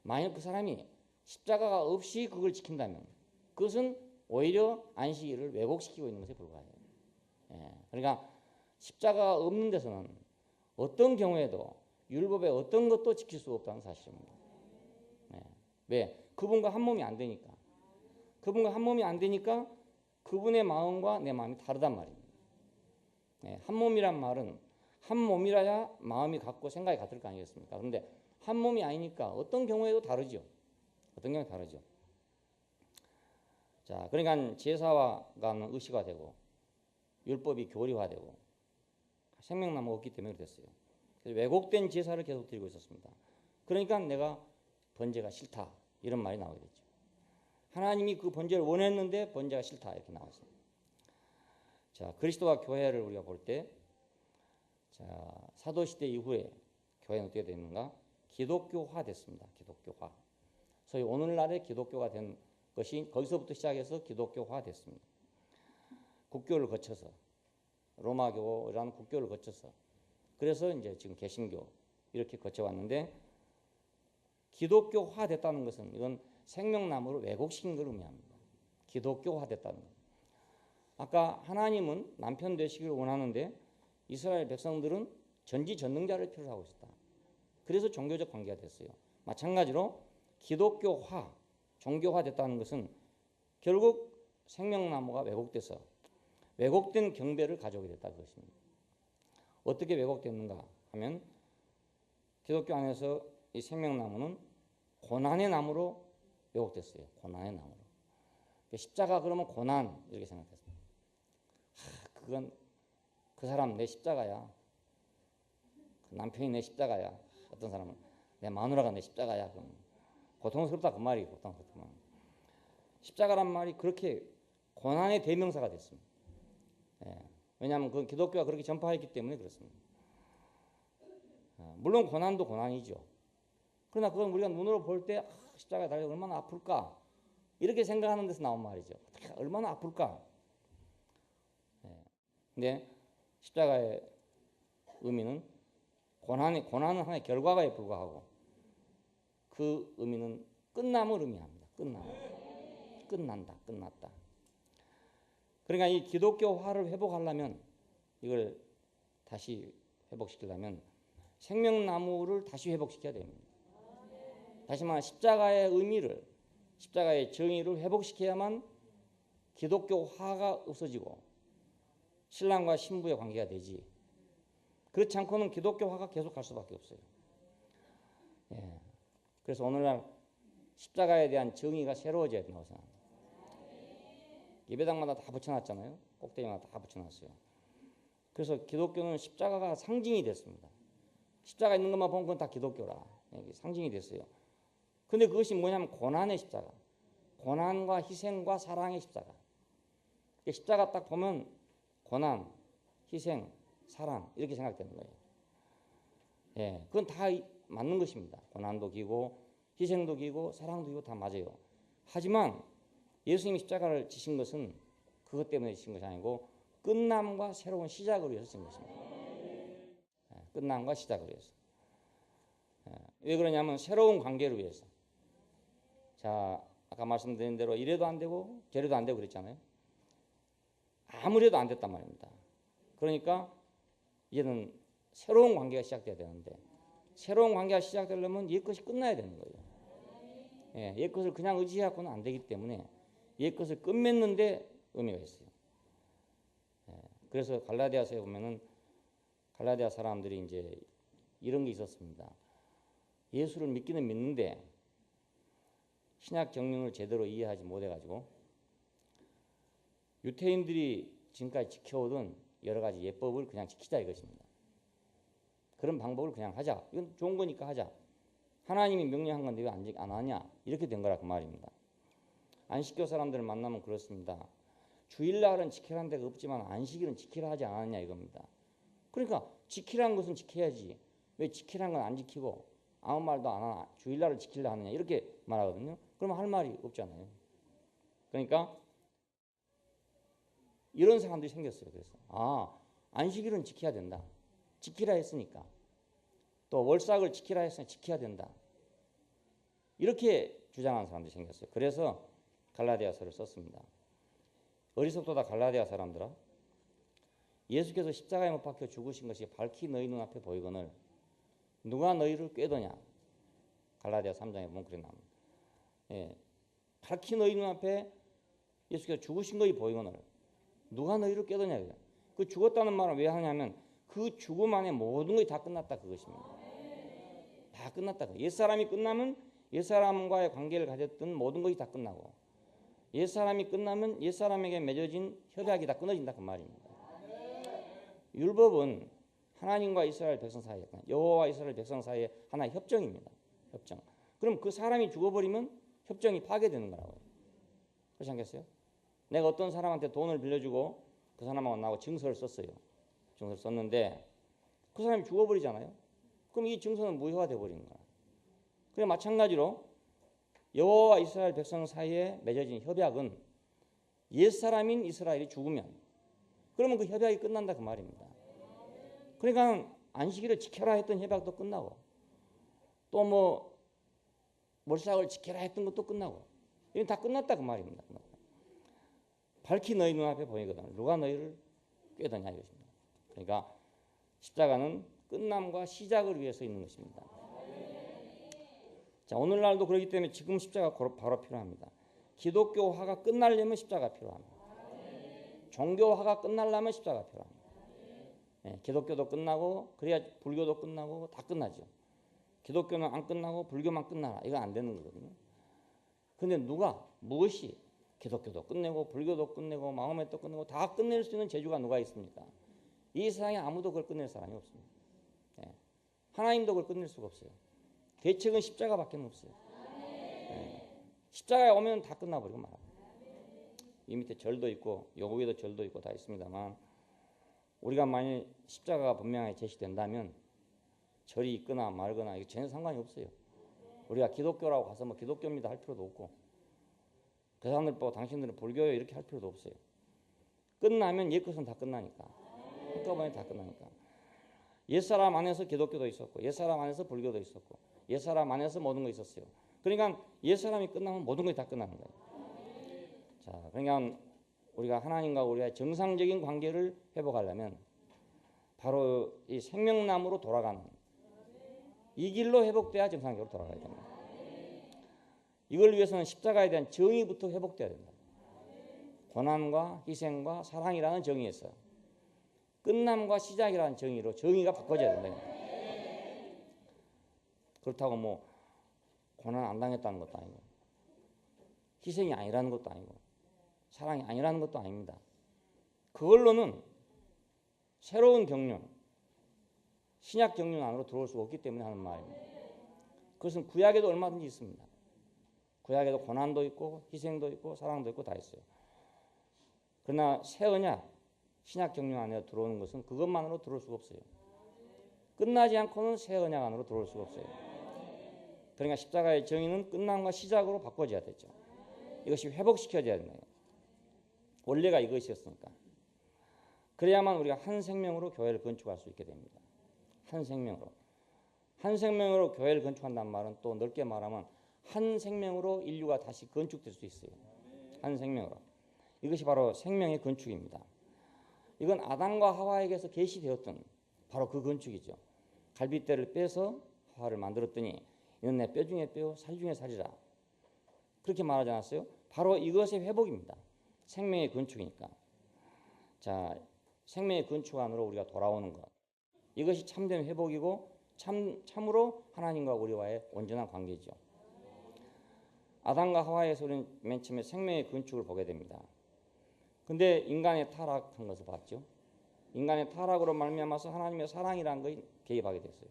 만약 그 사람이 십자가가 없이 그걸 지킨다면 그것은 오히려 안식일을 왜곡시키고 있는 것에 불과해요. 그러니까 십자가가 없는 데서는 어떤 경우에도 율법의 어떤 것도 지킬 수 없다는 사실입니다. 왜? 그분과 한 몸이 안 되니까. 그분과 한 몸이 안 되니까 그분의 마음과 내 마음이 다르단 말입니다. 한 몸이란 말은 한 몸이라야 마음이 같고 생각이 같을 거 아니겠습니까? 그런데 한 몸이 아니니까 어떤 경우에도 다르죠. 어떤 경우에 다르죠. 자, 그러니까 제사와는 의식화되고 율법이 교리화되고 생명나무가 없기 때문에 그랬어요. 그래서 왜곡된 제사를 계속 드리고 있었습니다. 그러니까 내가 번제가 싫다 이런 말이 나오게 됐죠. 하나님이 그 번제를 원했는데 번제가 싫다 이렇게 나왔어요. 자, 그리스도와 교회를 우리가 볼 때 사도시대 이후에 교회는 어떻게 됐는가? 기독교화 됐습니다. 기독교화. 소위 오늘날의 기독교가 된 것이 거기서부터 시작해서 기독교화 됐습니다. 국교를 거쳐서 로마교라는 국교를 거쳐서 그래서 이제 지금 개신교 이렇게 거쳐왔는데 기독교화 됐다는 것은 이건 생명나무를 왜곡시킨 걸 의미합니다. 기독교화 됐다는 것. 아까 하나님은 남편 되시기를 원하는데 이스라엘 백성들은 전지전능자를 필요로 하고 있었다. 그래서 종교적 관계가 됐어요. 마찬가지로 기독교화, 종교화 됐다는 것은 결국 생명나무가 왜곡돼서 왜곡된 경배를 가져오게 됐다 그것입니다. 어떻게 왜곡됐는가 하면 기독교 안에서 이 생명나무는 고난의 나무로 왜곡됐어요. 고난의 나무로. 십자가 그러면 고난 이렇게 생각했어요. 그건 그 사람 내 십자가야. 그 남편이 내 십자가야. 어떤 사람은 내 마누라가 내 십자가야. 그럼 고통스럽다 그 말이 고통스럽다. 십자가란 말이 그렇게 고난의 대명사가 됐습니다. 예. 왜냐하면 그 기독교가 그렇게 전파했기 때문에 그렇습니다. 물론 고난도 고난이죠. 그러나 그건 우리가 눈으로 볼 때 십자가에 달려 얼마나 아플까 이렇게 생각하는 데서 나온 말이죠. 얼마나 아플까. 근데 십자가의 의미는 고난은 하나의 결과가에 불과하고 그 의미는 끝남을 의미합니다. 끝난다, 끝났다. 그러니까 이 기독교화를 회복하려면 이걸 다시 회복시키려면 생명나무를 다시 회복시켜야 됩니다. 다시 말해 십자가의 의미를, 십자가의 정의를 회복시켜야만 기독교화가 없어지고 신랑과 신부의 관계가 되지. 그렇지 않고는 기독교화가 계속 갈 수밖에 없어요. 예. 그래서 오늘날 십자가에 대한 정의가 새로워져야 된다고 생각합니다. 예배당마다 다 붙여놨잖아요. 꼭대기마다 다 붙여놨어요. 그래서 기독교는 십자가가 상징이 됐습니다. 십자가 있는 것만 보면 그건 다 기독교라. 상징이 됐어요. 근데 그것이 뭐냐면 고난의 십자가. 고난과 희생과 사랑의 십자가. 십자가 딱 보면 고난, 희생, 사랑 이렇게 생각되는 거예요. 예, 그건 다 맞는 것입니다. 고난도 기고 희생도 기고 사랑도 기고 다 맞아요. 하지만 예수님이 십자가를 지신 것은 그것 때문에 지신 것이 아니고 끝남과 새로운 시작을 위해서 지신 것입니다. 예, 끝남과 시작을 위해서. 예, 왜 그러냐면 새로운 관계를 위해서. 자, 아까 말씀드린 대로 이래도 안 되고 저래도 안 되고 그랬잖아요. 아무래도 안 됐단 말입니다. 그러니까 이제는 새로운 관계가 시작돼야 되는데 새로운 관계가 시작되려면 옛 것이 끝나야 되는 거예요. 예, 옛 것을 그냥 의지해갖고는 안 되기 때문에 옛 것을 끝맺는데 의미가 있어요. 예, 그래서 갈라디아서에 보면은 갈라디아 사람들이 이제 이런 게 있었습니다. 예수를 믿기는 믿는데 신약 정령을 제대로 이해하지 못해가지고 유태인들이 지금까지 지켜오던 여러 가지 예법을 그냥 지키자 이것입니다. 그런 방법을 그냥 하자. 이건 좋은 거니까 하자. 하나님이 명령한 건데 왜 안 하냐? 이렇게 된 거라 그 말입니다. 안식교 사람들을 만나면 그렇습니다. 주일날은 지키라는 데가 없지만 안식일은 지키라 하지 않았냐 이겁니다. 그러니까 지키라는 것은 지켜야지. 왜 지키라는 건 안 지키고 아무 말도 안 하나 주일날을 지키려 하느냐 이렇게 말하거든요. 그러면 할 말이 없잖아요. 그러니까 이런 사람들이 생겼어요. 그래서 안식일은 지켜야 된다. 지키라 했으니까. 또 월삭을 지키라 했으니까 지켜야 된다. 이렇게 주장하는 사람들이 생겼어요. 그래서 갈라디아서를 썼습니다. 어리석도다 갈라디아 사람들아. 예수께서 십자가에 못 박혀 죽으신 것이 밝히 너희 눈앞에 보이거늘 누가 너희를 꾀더냐. 갈라디아 3장에 보면 그래 나옵니다. 예, 밝히 너희 눈앞에 예수께서 죽으신 것이 보이거늘 누가 너희를 꾀더냐. 그 죽었다는 말은 왜 하냐면 그 죽음 안에 모든 것이 다 끝났다 그것입니다. 다 끝났다. 옛사람이 끝나면 옛사람과의 관계를 가졌던 모든 것이 다 끝나고 옛사람이 끝나면 옛사람에게 맺어진 협약이 다 끊어진다 그 말입니다. 율법은 하나님과 이스라엘 백성 사이에 여호와와 이스라엘 백성 사이에 하나의 협정입니다. 협정. 그럼 그 사람이 죽어버리면 협정이 파괴되는 거라고요. 그렇지 않겠어요? 내가 어떤 사람한테 돈을 빌려주고 그 사람하고 나하고 증서를 썼어요. 증서를 썼는데 그 사람이 죽어버리잖아요. 그럼 이 증서는 무효가 되어버리는 거야. 그래 마찬가지로 여호와와 이스라엘 백성 사이에 맺어진 협약은 옛사람인 이스라엘이 죽으면 그러면 그 협약이 끝난다 그 말입니다. 그러니까 안식일을 지켜라 했던 협약도 끝나고 또 뭐 월삭을 지켜라 했던 것도 끝나고 이건 다 끝났다 그 말입니다. 밝히 너희 눈앞에 보이거든 누가 너희를 꾀더냐 이것입니다. 그러니까 십자가는 끝남과 시작을 위해서 있는 것입니다. 자, 오늘날도 그렇기 때문에 지금 십자가 바로 필요합니다. 기독교화가 끝나려면 십자가 필요합니다. 종교화가 끝나려면 십자가 필요합니다. 네, 기독교도 끝나고 그래야 불교도 끝나고 다 끝나죠. 기독교는 안 끝나고 불교만 끝나라. 이거 안 되는 거거든요. 근데 누가 무엇이 기독교도 끝내고 불교도 끝내고 마호메도 끝내고 다 끝낼 수 있는 재주가 누가 있습니까? 이 세상에 아무도 그걸 끝낼 사람이 없습니다. 예. 하나님도 그걸 끝낼 수가 없어요. 계책은 십자가밖에 없어요. 예. 십자가에 오면 다 끝나버리고 말합니다. 이 밑에 절도 있고 요 위에도 절도 있고 다 있습니다만 우리가 만약 십자가가 분명하게 제시된다면 절이 있거나 말거나 이거 전혀 상관이 없어요. 우리가 기독교라고 가서 뭐 기독교입니다 할 필요도 없고 그 사람들 보고 당신들은 불교예요 이렇게 할 필요도 없어요. 끝나면 옛 것은 다 끝나니까. 한꺼번에 다 끝나니까. 옛사람 안에서 기독교도 있었고 옛사람 안에서 불교도 있었고 옛사람 안에서 모든 거 있었어요. 그러니까 옛사람이 끝나면 모든 것이 다 끝나는 거예요. 자, 그러니까 우리가 하나님과 우리의 정상적인 관계를 회복하려면 바로 이 생명나무로 돌아가는 이 길로 회복돼야 정상적으로 돌아가야 됩니다. 이걸 위해서는 십자가에 대한 정의부터 회복돼야 된다. 고난과 희생과 사랑이라는 정의에서 끝남과 시작이라는 정의로 정의가 바꿔져야 된다. 그렇다고 뭐 고난 안 당했다는 것도 아니고 희생이 아니라는 것도 아니고 사랑이 아니라는 것도 아닙니다. 그걸로는 새로운 경륜, 신약 경륜 안으로 들어올 수가 없기 때문에 하는 말입니다. 그것은 구약에도 얼마든지 있습니다. 구약에도 고난도 있고 희생도 있고 사랑도 있고 다 있어요. 그러나 새 언약, 신약 경륜 안에 들어오는 것은 그것만으로 들어올 수가 없어요. 끝나지 않고는 새 언약 안으로 들어올 수가 없어요. 그러니까 십자가의 정의는 끝남과 시작으로 바꿔져야 되죠. 이것이 회복시켜져야 된다. 원래가 이것이었으니까. 그래야만 우리가 한 생명으로 교회를 건축할 수 있게 됩니다. 한 생명으로. 한 생명으로 교회를 건축한다는 말은 또 넓게 말하면 한 생명으로 인류가 다시 건축될 수 있어요. 한 생명으로. 이것이 바로 생명의 건축입니다. 이건 아담과 하와에게서 계시되었던 바로 그 건축이죠. 갈빗대를 빼서 하와를 만들었더니 이는 내 뼈 중에 뼈, 살 중에 살이라. 그렇게 말하지 않았어요? 바로 이것의 회복입니다. 생명의 건축이니까. 자, 생명의 건축 안으로 우리가 돌아오는 것. 이것이 참된 회복이고 참으로 하나님과 우리와의 온전한 관계죠. 아담과 하와에서 우리는 맨 처음에 생명의 건축을 보게 됩니다. 근데 인간의 타락한 것을 봤죠. 인간의 타락으로 말미암아서 하나님의 사랑이라는 것이 개입하게 됐어요.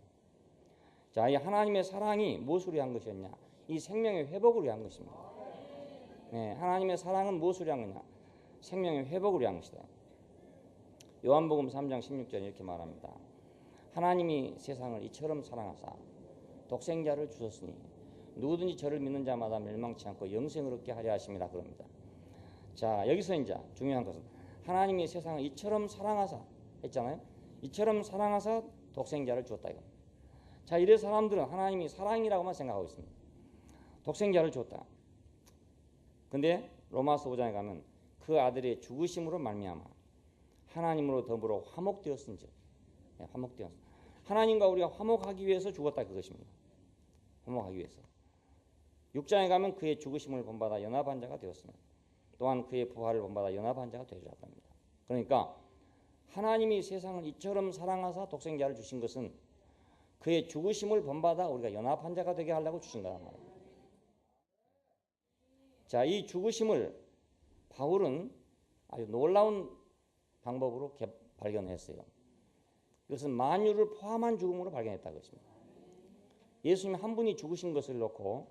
자, 이 하나님의 사랑이 무엇을 위한 것이었냐? 이 생명의 회복을 위한 것입니다. 네, 하나님의 사랑은 무엇을 위한 거냐? 생명의 회복을 위한 것이다. 요한복음 3장 16절 이렇게 말합니다. 하나님이 세상을 이처럼 사랑하사 독생자를 주셨으니 누구든지 저를 믿는 자마다 멸망치 않고 영생을 얻게 하려 하심이라 그럽니다. 자, 여기서 이제 중요한 것은 하나님이 세상을 이처럼 사랑하사 했잖아요. 이처럼 사랑하사 독생자를 주었다 이겁니다. 자, 이래 사람들은 하나님이 사랑이라고만 생각하고 있습니다. 독생자를 주었다. 근데 로마서 5장에 가면 그 아들의 죽으심으로 말미암아 하나님으로 더불어 화목되었은즉, 네, 화목되었습니다. 하나님과 우리가 화목하기 위해서 죽었다 그것입니다. 화목하기 위해서. 6장에 가면 그의 죽으심을 본받아 연합한 자가 되었습니다. 또한 그의 부활을 본받아 연합한 자가 되셨답니다. 그러니까 하나님이 세상을 이처럼 사랑하사 독생자를 주신 것은 그의 죽으심을 본받아 우리가 연합한 자가 되게 하려고 주신 거란 말입니다. 자, 이 죽으심을 바울은 아주 놀라운 방법으로 발견했어요. 이것은 만유를 포함한 죽음으로 발견했다는 것입니다. 예수님 한 분이 죽으신 것을 놓고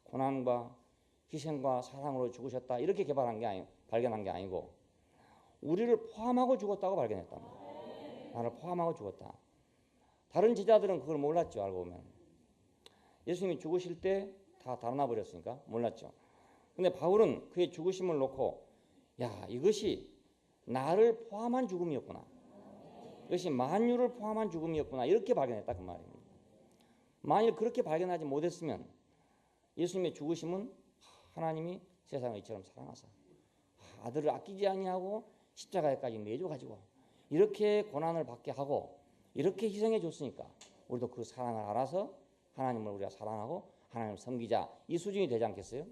고난과 희생과 사랑으로 죽으셨다 이렇게 발견한 게 아니고 우리를 포함하고 죽었다고 발견했답니다. 나를 포함하고 죽었다. 다른 제자들은 그걸 몰랐죠. 알고 보면 예수님이 죽으실 때 다 달아나버렸으니까 몰랐죠. 근데 바울은 그의 죽으심을 놓고 야, 이것이 나를 포함한 죽음이었구나. 이것이 만유를 포함한 죽음이었구나. 이렇게 발견했다 그 말입니다. 만일 그렇게 발견하지 못했으면 예수님의 죽으심은 하나님이 세상을 이처럼 사랑하사 아들을 아끼지 아니하고 십자가에까지 내줘가지고 이렇게 고난을 받게 하고 이렇게 희생해 줬으니까 우리도 그 사랑을 알아서 하나님을 우리가 사랑하고 하나님을 섬기자 이 수준이 되지 않겠어요?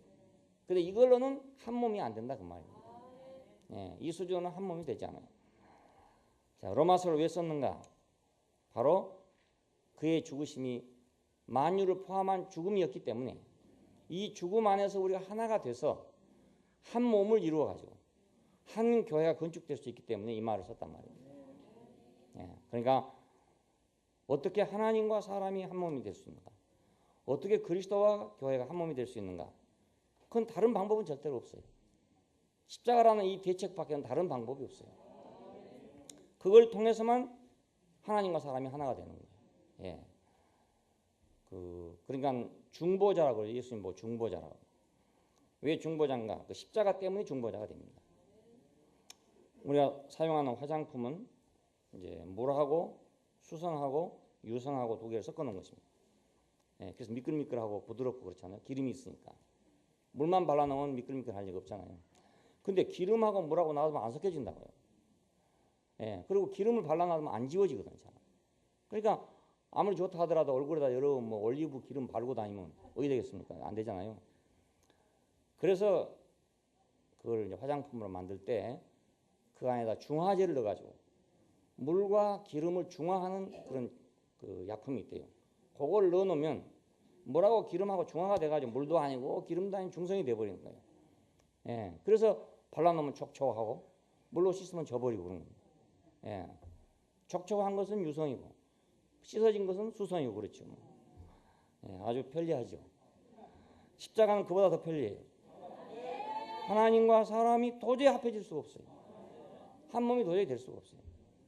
근데 이걸로는 한 몸이 안 된다 그 말입니다. 예, 이 수준은 한 몸이 되지 않아요. 자, 로마서를 왜 썼는가? 바로 그의 죽으심이 만유를 포함한 죽음이었기 때문에 이 죽음 안에서 우리가 하나가 돼서 한 몸을 이루어 가지고 한 교회가 건축될 수 있기 때문에 이 말을 썼단 말입니다. 예, 그러니까 어떻게 하나님과 사람이 한 몸이 될 수 있는가? 어떻게 그리스도와 교회가 한 몸이 될 수 있는가? 그건 다른 방법은 절대로 없어요. 십자가라는 이 대책밖에는 다른 방법이 없어요. 그걸 통해서만 하나님과 사람이 하나가 되는 거예요. 예. 그러니까 중보자라고 해요. 예수님 뭐 중보자라고. 왜 중보자인가? 그 십자가 때문에 중보자가 됩니다. 우리가 사용하는 화장품은 이제 물하고 수성하고 유성하고 두 개를 섞어 놓은 것입니다. 예, 그래서 미끌미끌하고 부드럽고 그렇잖아요. 기름이 있으니까. 물만 발라놓으면 미끌미끌할 리가 없잖아요. 근데 기름하고 물하고 놔두면 안 섞여진다고요. 예, 그리고 기름을 발라놔두면 안 지워지거든요. 잘. 그러니까 아무리 좋다 하더라도 얼굴에다 여러 뭐 올리브 기름 바르고 다니면 어디 되겠습니까? 안 되잖아요. 그래서 그걸 이제 화장품으로 만들 때 그 안에다 중화제를 넣어가지고 물과 기름을 중화하는 그런 그 약품이 있대요. 그걸 넣어놓으면 물하고 기름하고 중화가 돼가지고 물도 아니고 기름도 아닌 중성이 돼버리는 거예요. 예, 그래서 발라놓으면 촉촉하고 물로 씻으면 져버리고 그런 겁니다. 예, 촉촉한 것은 유성이고 씻어진 것은 수성이고 그렇죠. 예, 아주 편리하죠. 십자가는 그보다 더 편리해요. 하나님과 사람이 도저히 합해질 수가 없어요. 한 몸이 도저히 될 수가 없어요.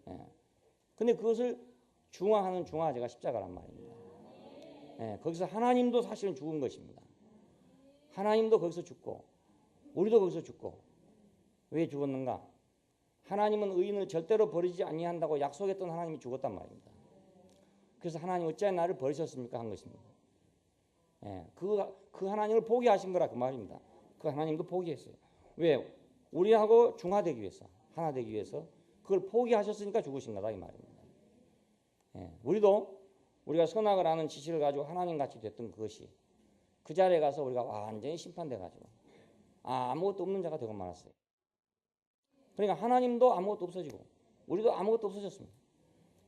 예. 근데 그것을 중화하는 중화제가 십자가란 말입니다. 예, 거기서 하나님도 사실은 죽은 것입니다. 하나님도 거기서 죽고 우리도 거기서 죽고. 왜 죽었는가? 하나님은 의인을 절대로 버리지 아니한다고 약속했던 하나님이 죽었단 말입니다. 그래서 하나님 어찌하여 나를 버리셨습니까? 한 것입니다. 예, 그 하나님을 포기하신 거라 그 말입니다. 그 하나님도 포기했어요. 왜? 우리하고 중화되기 위해서, 하나 되기 위해서 그걸 포기하셨으니까 죽으신 거다 이 말입니다. 예, 우리가 선악을 아는 지식을 가지고 하나님같이 됐던 그것이 그 자리에 가서 우리가 완전히 심판돼가지고 아무것도 없는 자가 되고 말았어요. 그러니까 하나님도 아무것도 없어지고 우리도 아무것도 없어졌습니다.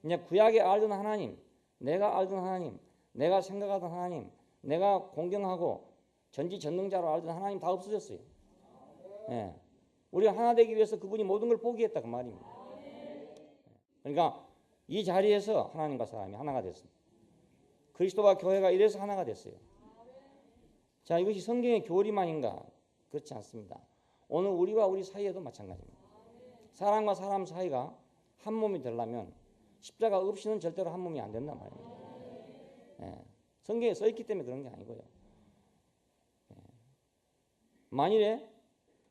이제 구약에 알던 하나님, 내가 알던 하나님, 내가 생각하던 하나님, 내가 공경하고 전지전능자로 알던 하나님 다 없어졌어요. 예. 우리가 하나 되기 위해서 그분이 모든 걸 포기했다 그 말입니다. 그러니까 이 자리에서 하나님과 사람이 하나가 됐습니다. 그리스도와 교회가 이래서 하나가 됐어요. 자, 이것이 성경의 교리만인가? 그렇지 않습니다. 오늘 우리와 우리 사이에도 마찬가지입니다. 사람과 사람 사이가 한 몸이 되려면 십자가 없이는 절대로 한 몸이 안 된단 말입니다. 예. 성경에 써 있기 때문에 그런 게 아니고요. 예. 만일에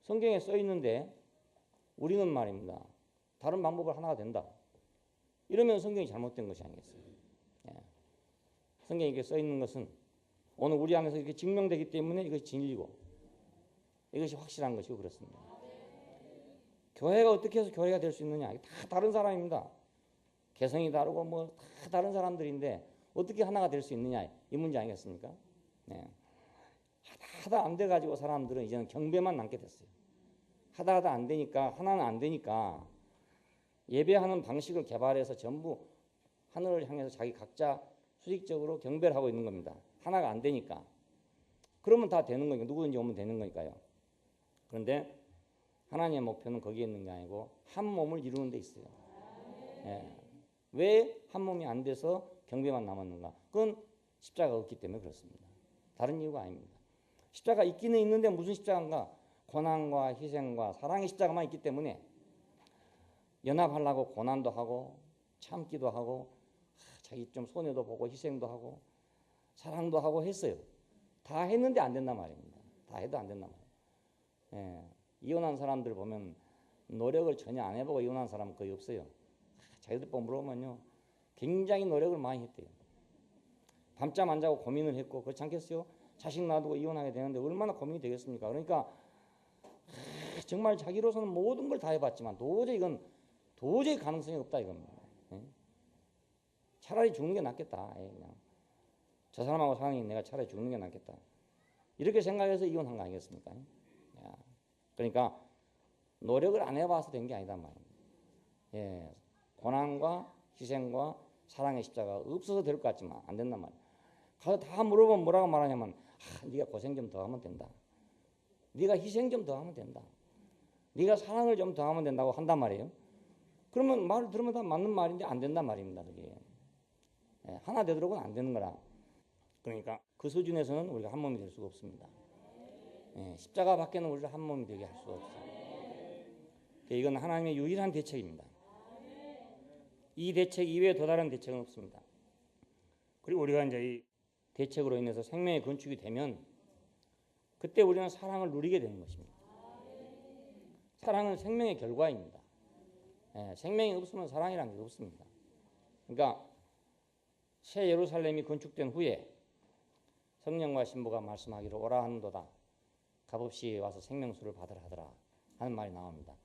성경에 써 있는데 우리는 말입니다. 다른 방법으로 하나가 된다. 이러면 성경이 잘못된 것이 아니겠어요. 예. 성경에 이렇게 써 있는 것은 오늘 우리 안에서 이렇게 증명되기 때문에 이것이 진리고 이것이 확실한 것이고 그렇습니다. 교회가 어떻게 해서 교회가 될 수 있느냐? 다 다른 사람입니다. 개성이 다르고 뭐 다 다른 사람들인데 어떻게 하나가 될 수 있느냐? 이 문제 아니겠습니까? 네. 하다 안 돼가지고 사람들은 이제는 경배만 남게 됐어요. 하다 안 되니까 하나는 안 되니까 예배하는 방식을 개발해서 전부 하늘을 향해서 자기 각자 수직적으로 경배를 하고 있는 겁니다. 하나가 안 되니까. 그러면 다 되는 거니까 누구든지 오면 되는 거니까요. 그런데 하나님의 목표는 거기에 있는 게 아니고 한 몸을 이루는 데 있어요. 예. 왜 한 몸이 안 돼서 경배만 남았는가? 그건 십자가가 없기 때문에 그렇습니다. 다른 이유가 아닙니다. 십자가 있기는 있는데 무슨 십자가인가? 고난과 희생과 사랑의 십자가만 있기 때문에 연합하려고 고난도 하고 참기도 하고 자기 좀 손해도 보고 희생도 하고 사랑도 하고 했어요. 다 했는데 안 된단 말입니다. 다 해도 안 된단 말이에요. 예. 이혼한 사람들 보면 노력을 전혀 안 해보고 이혼한 사람은 거의 없어요. 자기들 보고 물어보면요. 굉장히 노력을 많이 했대요. 밤잠 안 자고 고민을 했고 그렇지 않겠어요? 자식 놔두고 이혼하게 되는데 얼마나 고민이 되겠습니까? 그러니까 정말 자기로서는 모든 걸 다 해봤지만 도저히 이건 도저히 가능성이 없다 이겁니다. 예? 차라리 죽는 게 낫겠다. 예, 그냥 저 사람하고 사는 내가 차라리 죽는 게 낫겠다. 이렇게 생각해서 이혼한 거 아니겠습니까? 야, 그러니까 노력을 안 해봐서 된 게 아니다 말입니다. 예, 고난과 희생과 사랑의 십자가 없어서 될 것 같지만 안 된단 말이에요. 가서 다 물어보면 뭐라고 말하냐면 네가 고생 좀 더 하면 된다. 네가 희생 좀 더 하면 된다. 네가 사랑을 좀 더 하면 된다고 한단 말이에요. 그러면 말을 들으면 다 맞는 말인데 안 된단 말입니다. 그게. 하나 되도록은 안 되는 거라. 그러니까 그 수준에서는 우리가 한 몸이 될 수가 없습니다. 십자가 밖에는 우리를 한 몸이 되게 할 수가 없어요. 이건 하나님의 유일한 대책입니다. 이 대책 이외에 더 다른 대책은 없습니다. 그리고 우리가 이제 이 대책으로 인해서 생명의 건축이 되면 그때 우리는 사랑을 누리게 되는 것입니다. 사랑은 생명의 결과입니다. 생명이 없으면 사랑이라는 게 없습니다. 그러니까 새 예루살렘이 건축된 후에 성령과 신부가 말씀하기를 오라 하는도다. 값없이 와서 생명수를 받으라 하더라 하는 말이 나옵니다.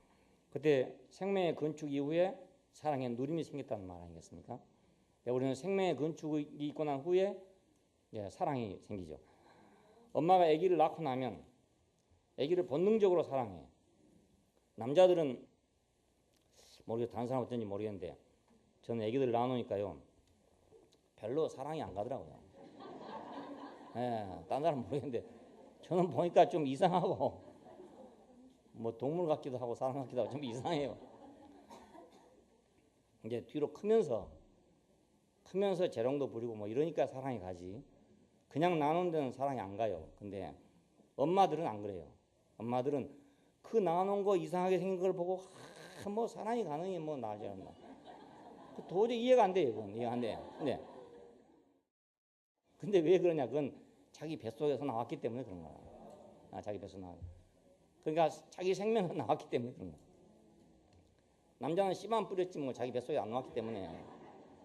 그때 생명의 건축 이후에 사랑의 누림이 생겼다는 말 아니겠습니까? 우리는 생명의 건축이 있고 난 후에 사랑이 생기죠. 엄마가 아기를 낳고 나면 아기를 본능적으로 사랑해. 남자들은 모르겠어요. 다른 사람 어떤지 모르겠는데 저는 아기들 낳아놓으니까요 별로 사랑이 안 가더라고요. 다른 사람 모르겠는데 저는 보니까 좀 이상하고 뭐 동물 같기도 하고 사람 같기도 하고 좀 이상해요. 이제 뒤로 크면서 재롱도 부리고 뭐 이러니까 사랑이 가지. 그냥 나눈 데는 사랑이 안 가요. 근데 엄마들은 안 그래요. 엄마들은 그 나눈 거 이상하게 생긴 걸 보고 뭐 사랑이 가능히 뭐 나지 않나. 도저히 이해가 안 돼요. 그건 이해가 안 돼요. 근데 왜 그러냐? 그건 자기 뱃속에서 나왔기 때문에 그런 거야. 자기 뱃속에서 나왔. 그러니까 자기 생명에서 나왔기 때문에 그런 거야. 남자는 씨만 뿌렸지 뭐 자기 뱃속에 안 나왔기 때문에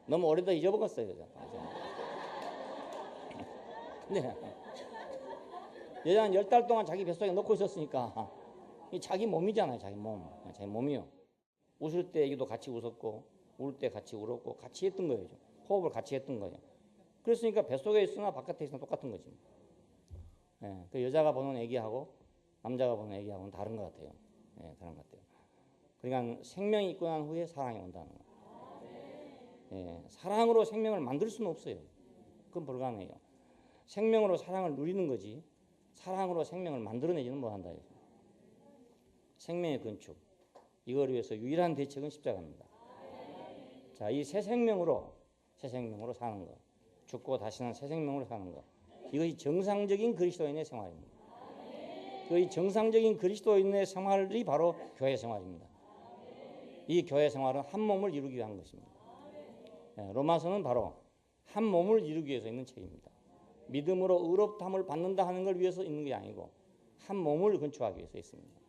너무 오래다 잊어먹었어요. 근데 여자는 10달 동안 자기 뱃속에 넣고 있었으니까 자기 몸이잖아요. 자기 몸이요. 웃을 때 애기도 같이 웃었고 울 때 같이 울었고 같이 했던 거예요. 호흡을 같이 했던 거예요. 그랬으니까 뱃속에 있으나 바깥에 있으나 똑같은 거지. 그 여자가 보는 애기하고 남자가 보는 애기하고는 다른 것 같아요. 다른 것 같아요. 그러니까 생명이 있고 난 후에 사랑이 온다는 거예요. 사랑으로 생명을 만들 수는 없어요. 그건 불가능해요. 생명으로 사랑을 누리는 거지 사랑으로 생명을 만들어내지는 못한다. 생명의 건축 이걸 위해서 유일한 대책은 십자가입니다. 자, 이 새 생명으로 사는 것, 죽고 다시는 새 생명으로 사는 것, 이것이 정상적인 그리스도인의 생활입니다. 이 정상적인 그리스도인의 생활이 바로 교회 생활입니다. 이 교회 생활은 한 몸을 이루기 위한 것입니다. 로마서는 바로 한 몸을 이루기 위해서 있는 책입니다. 믿음으로 의롭다함을 받는다 하는 걸 위해서 있는 게 아니고 한 몸을 건축하기 위해서 있습니다.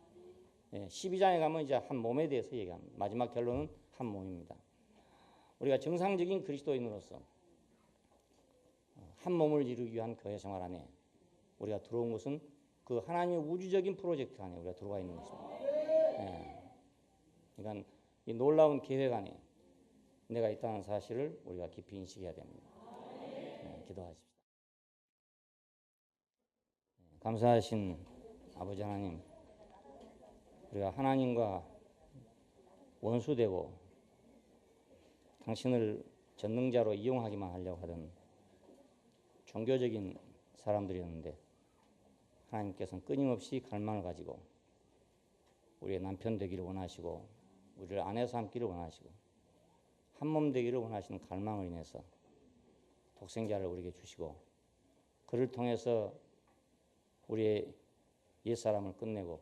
12장에 가면 이제 한 몸에 대해서 얘기합니다. 마지막 결론은 한 몸입니다. 우리가 정상적인 그리스도인으로서 한 몸을 이루기 위한 교회 생활 안에 우리가 들어온 것은 그 하나님의 우주적인 프로젝트 안에 우리가 들어와 있는 것입니다. 그러니까 이 놀라운 계획 안에 내가 있다는 사실을 우리가 깊이 인식해야 됩니다. 기도하십시다. 감사하신 아버지 하나님, 우리가 하나님과 원수되고 당신을 전능자로 이용하기만 하려고 하던 종교적인 사람들이었는데 하나님께서는 끊임없이 갈망을 가지고 우리의 남편 되기를 원하시고 우리를 아내 삼기를 원하시고 한 몸 되기를 원하시는 갈망을 인해서 독생자를 우리에게 주시고 그를 통해서 우리의 옛사람을 끝내고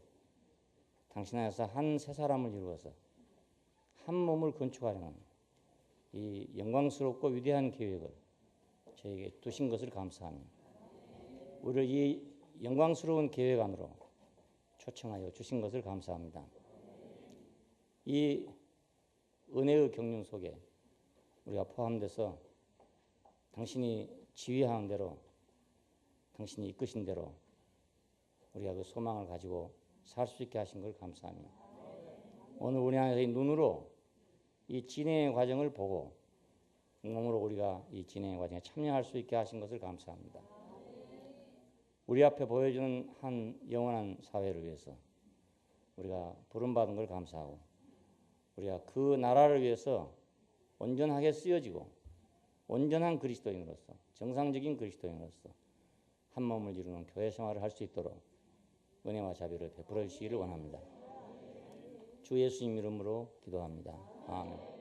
당신 안에서 한 새 사람을 이루어서 한 몸을 건축하려는 이 영광스럽고 위대한 계획을 저에게 두신 것을 감사합니다. 우리를 이 영광스러운 계획 안으로 초청하여 주신 것을 감사합니다. 이 은혜의 경륜 속에 우리가 포함돼서 당신이 지휘하는 대로 당신이 이끄신 대로 우리가 그 소망을 가지고 살 수 있게 하신 걸 감사합니다. 오늘 우리 안에서 이 눈으로 이 진행의 과정을 보고 몸으로 우리가 이 진행의 과정에 참여할 수 있게 하신 것을 감사합니다. 우리 앞에 보여주는 한 영원한 사회를 위해서 우리가 부름받은 걸 감사하고 우리가 그 나라를 위해서 온전하게 쓰여지고 온전한 그리스도인으로서 정상적인 그리스도인으로서 한 몸을 이루는 교회 생활을 할 수 있도록 은혜와 자비를 베풀어 주시기를 원합니다. 주 예수님 이름으로 기도합니다. 아멘.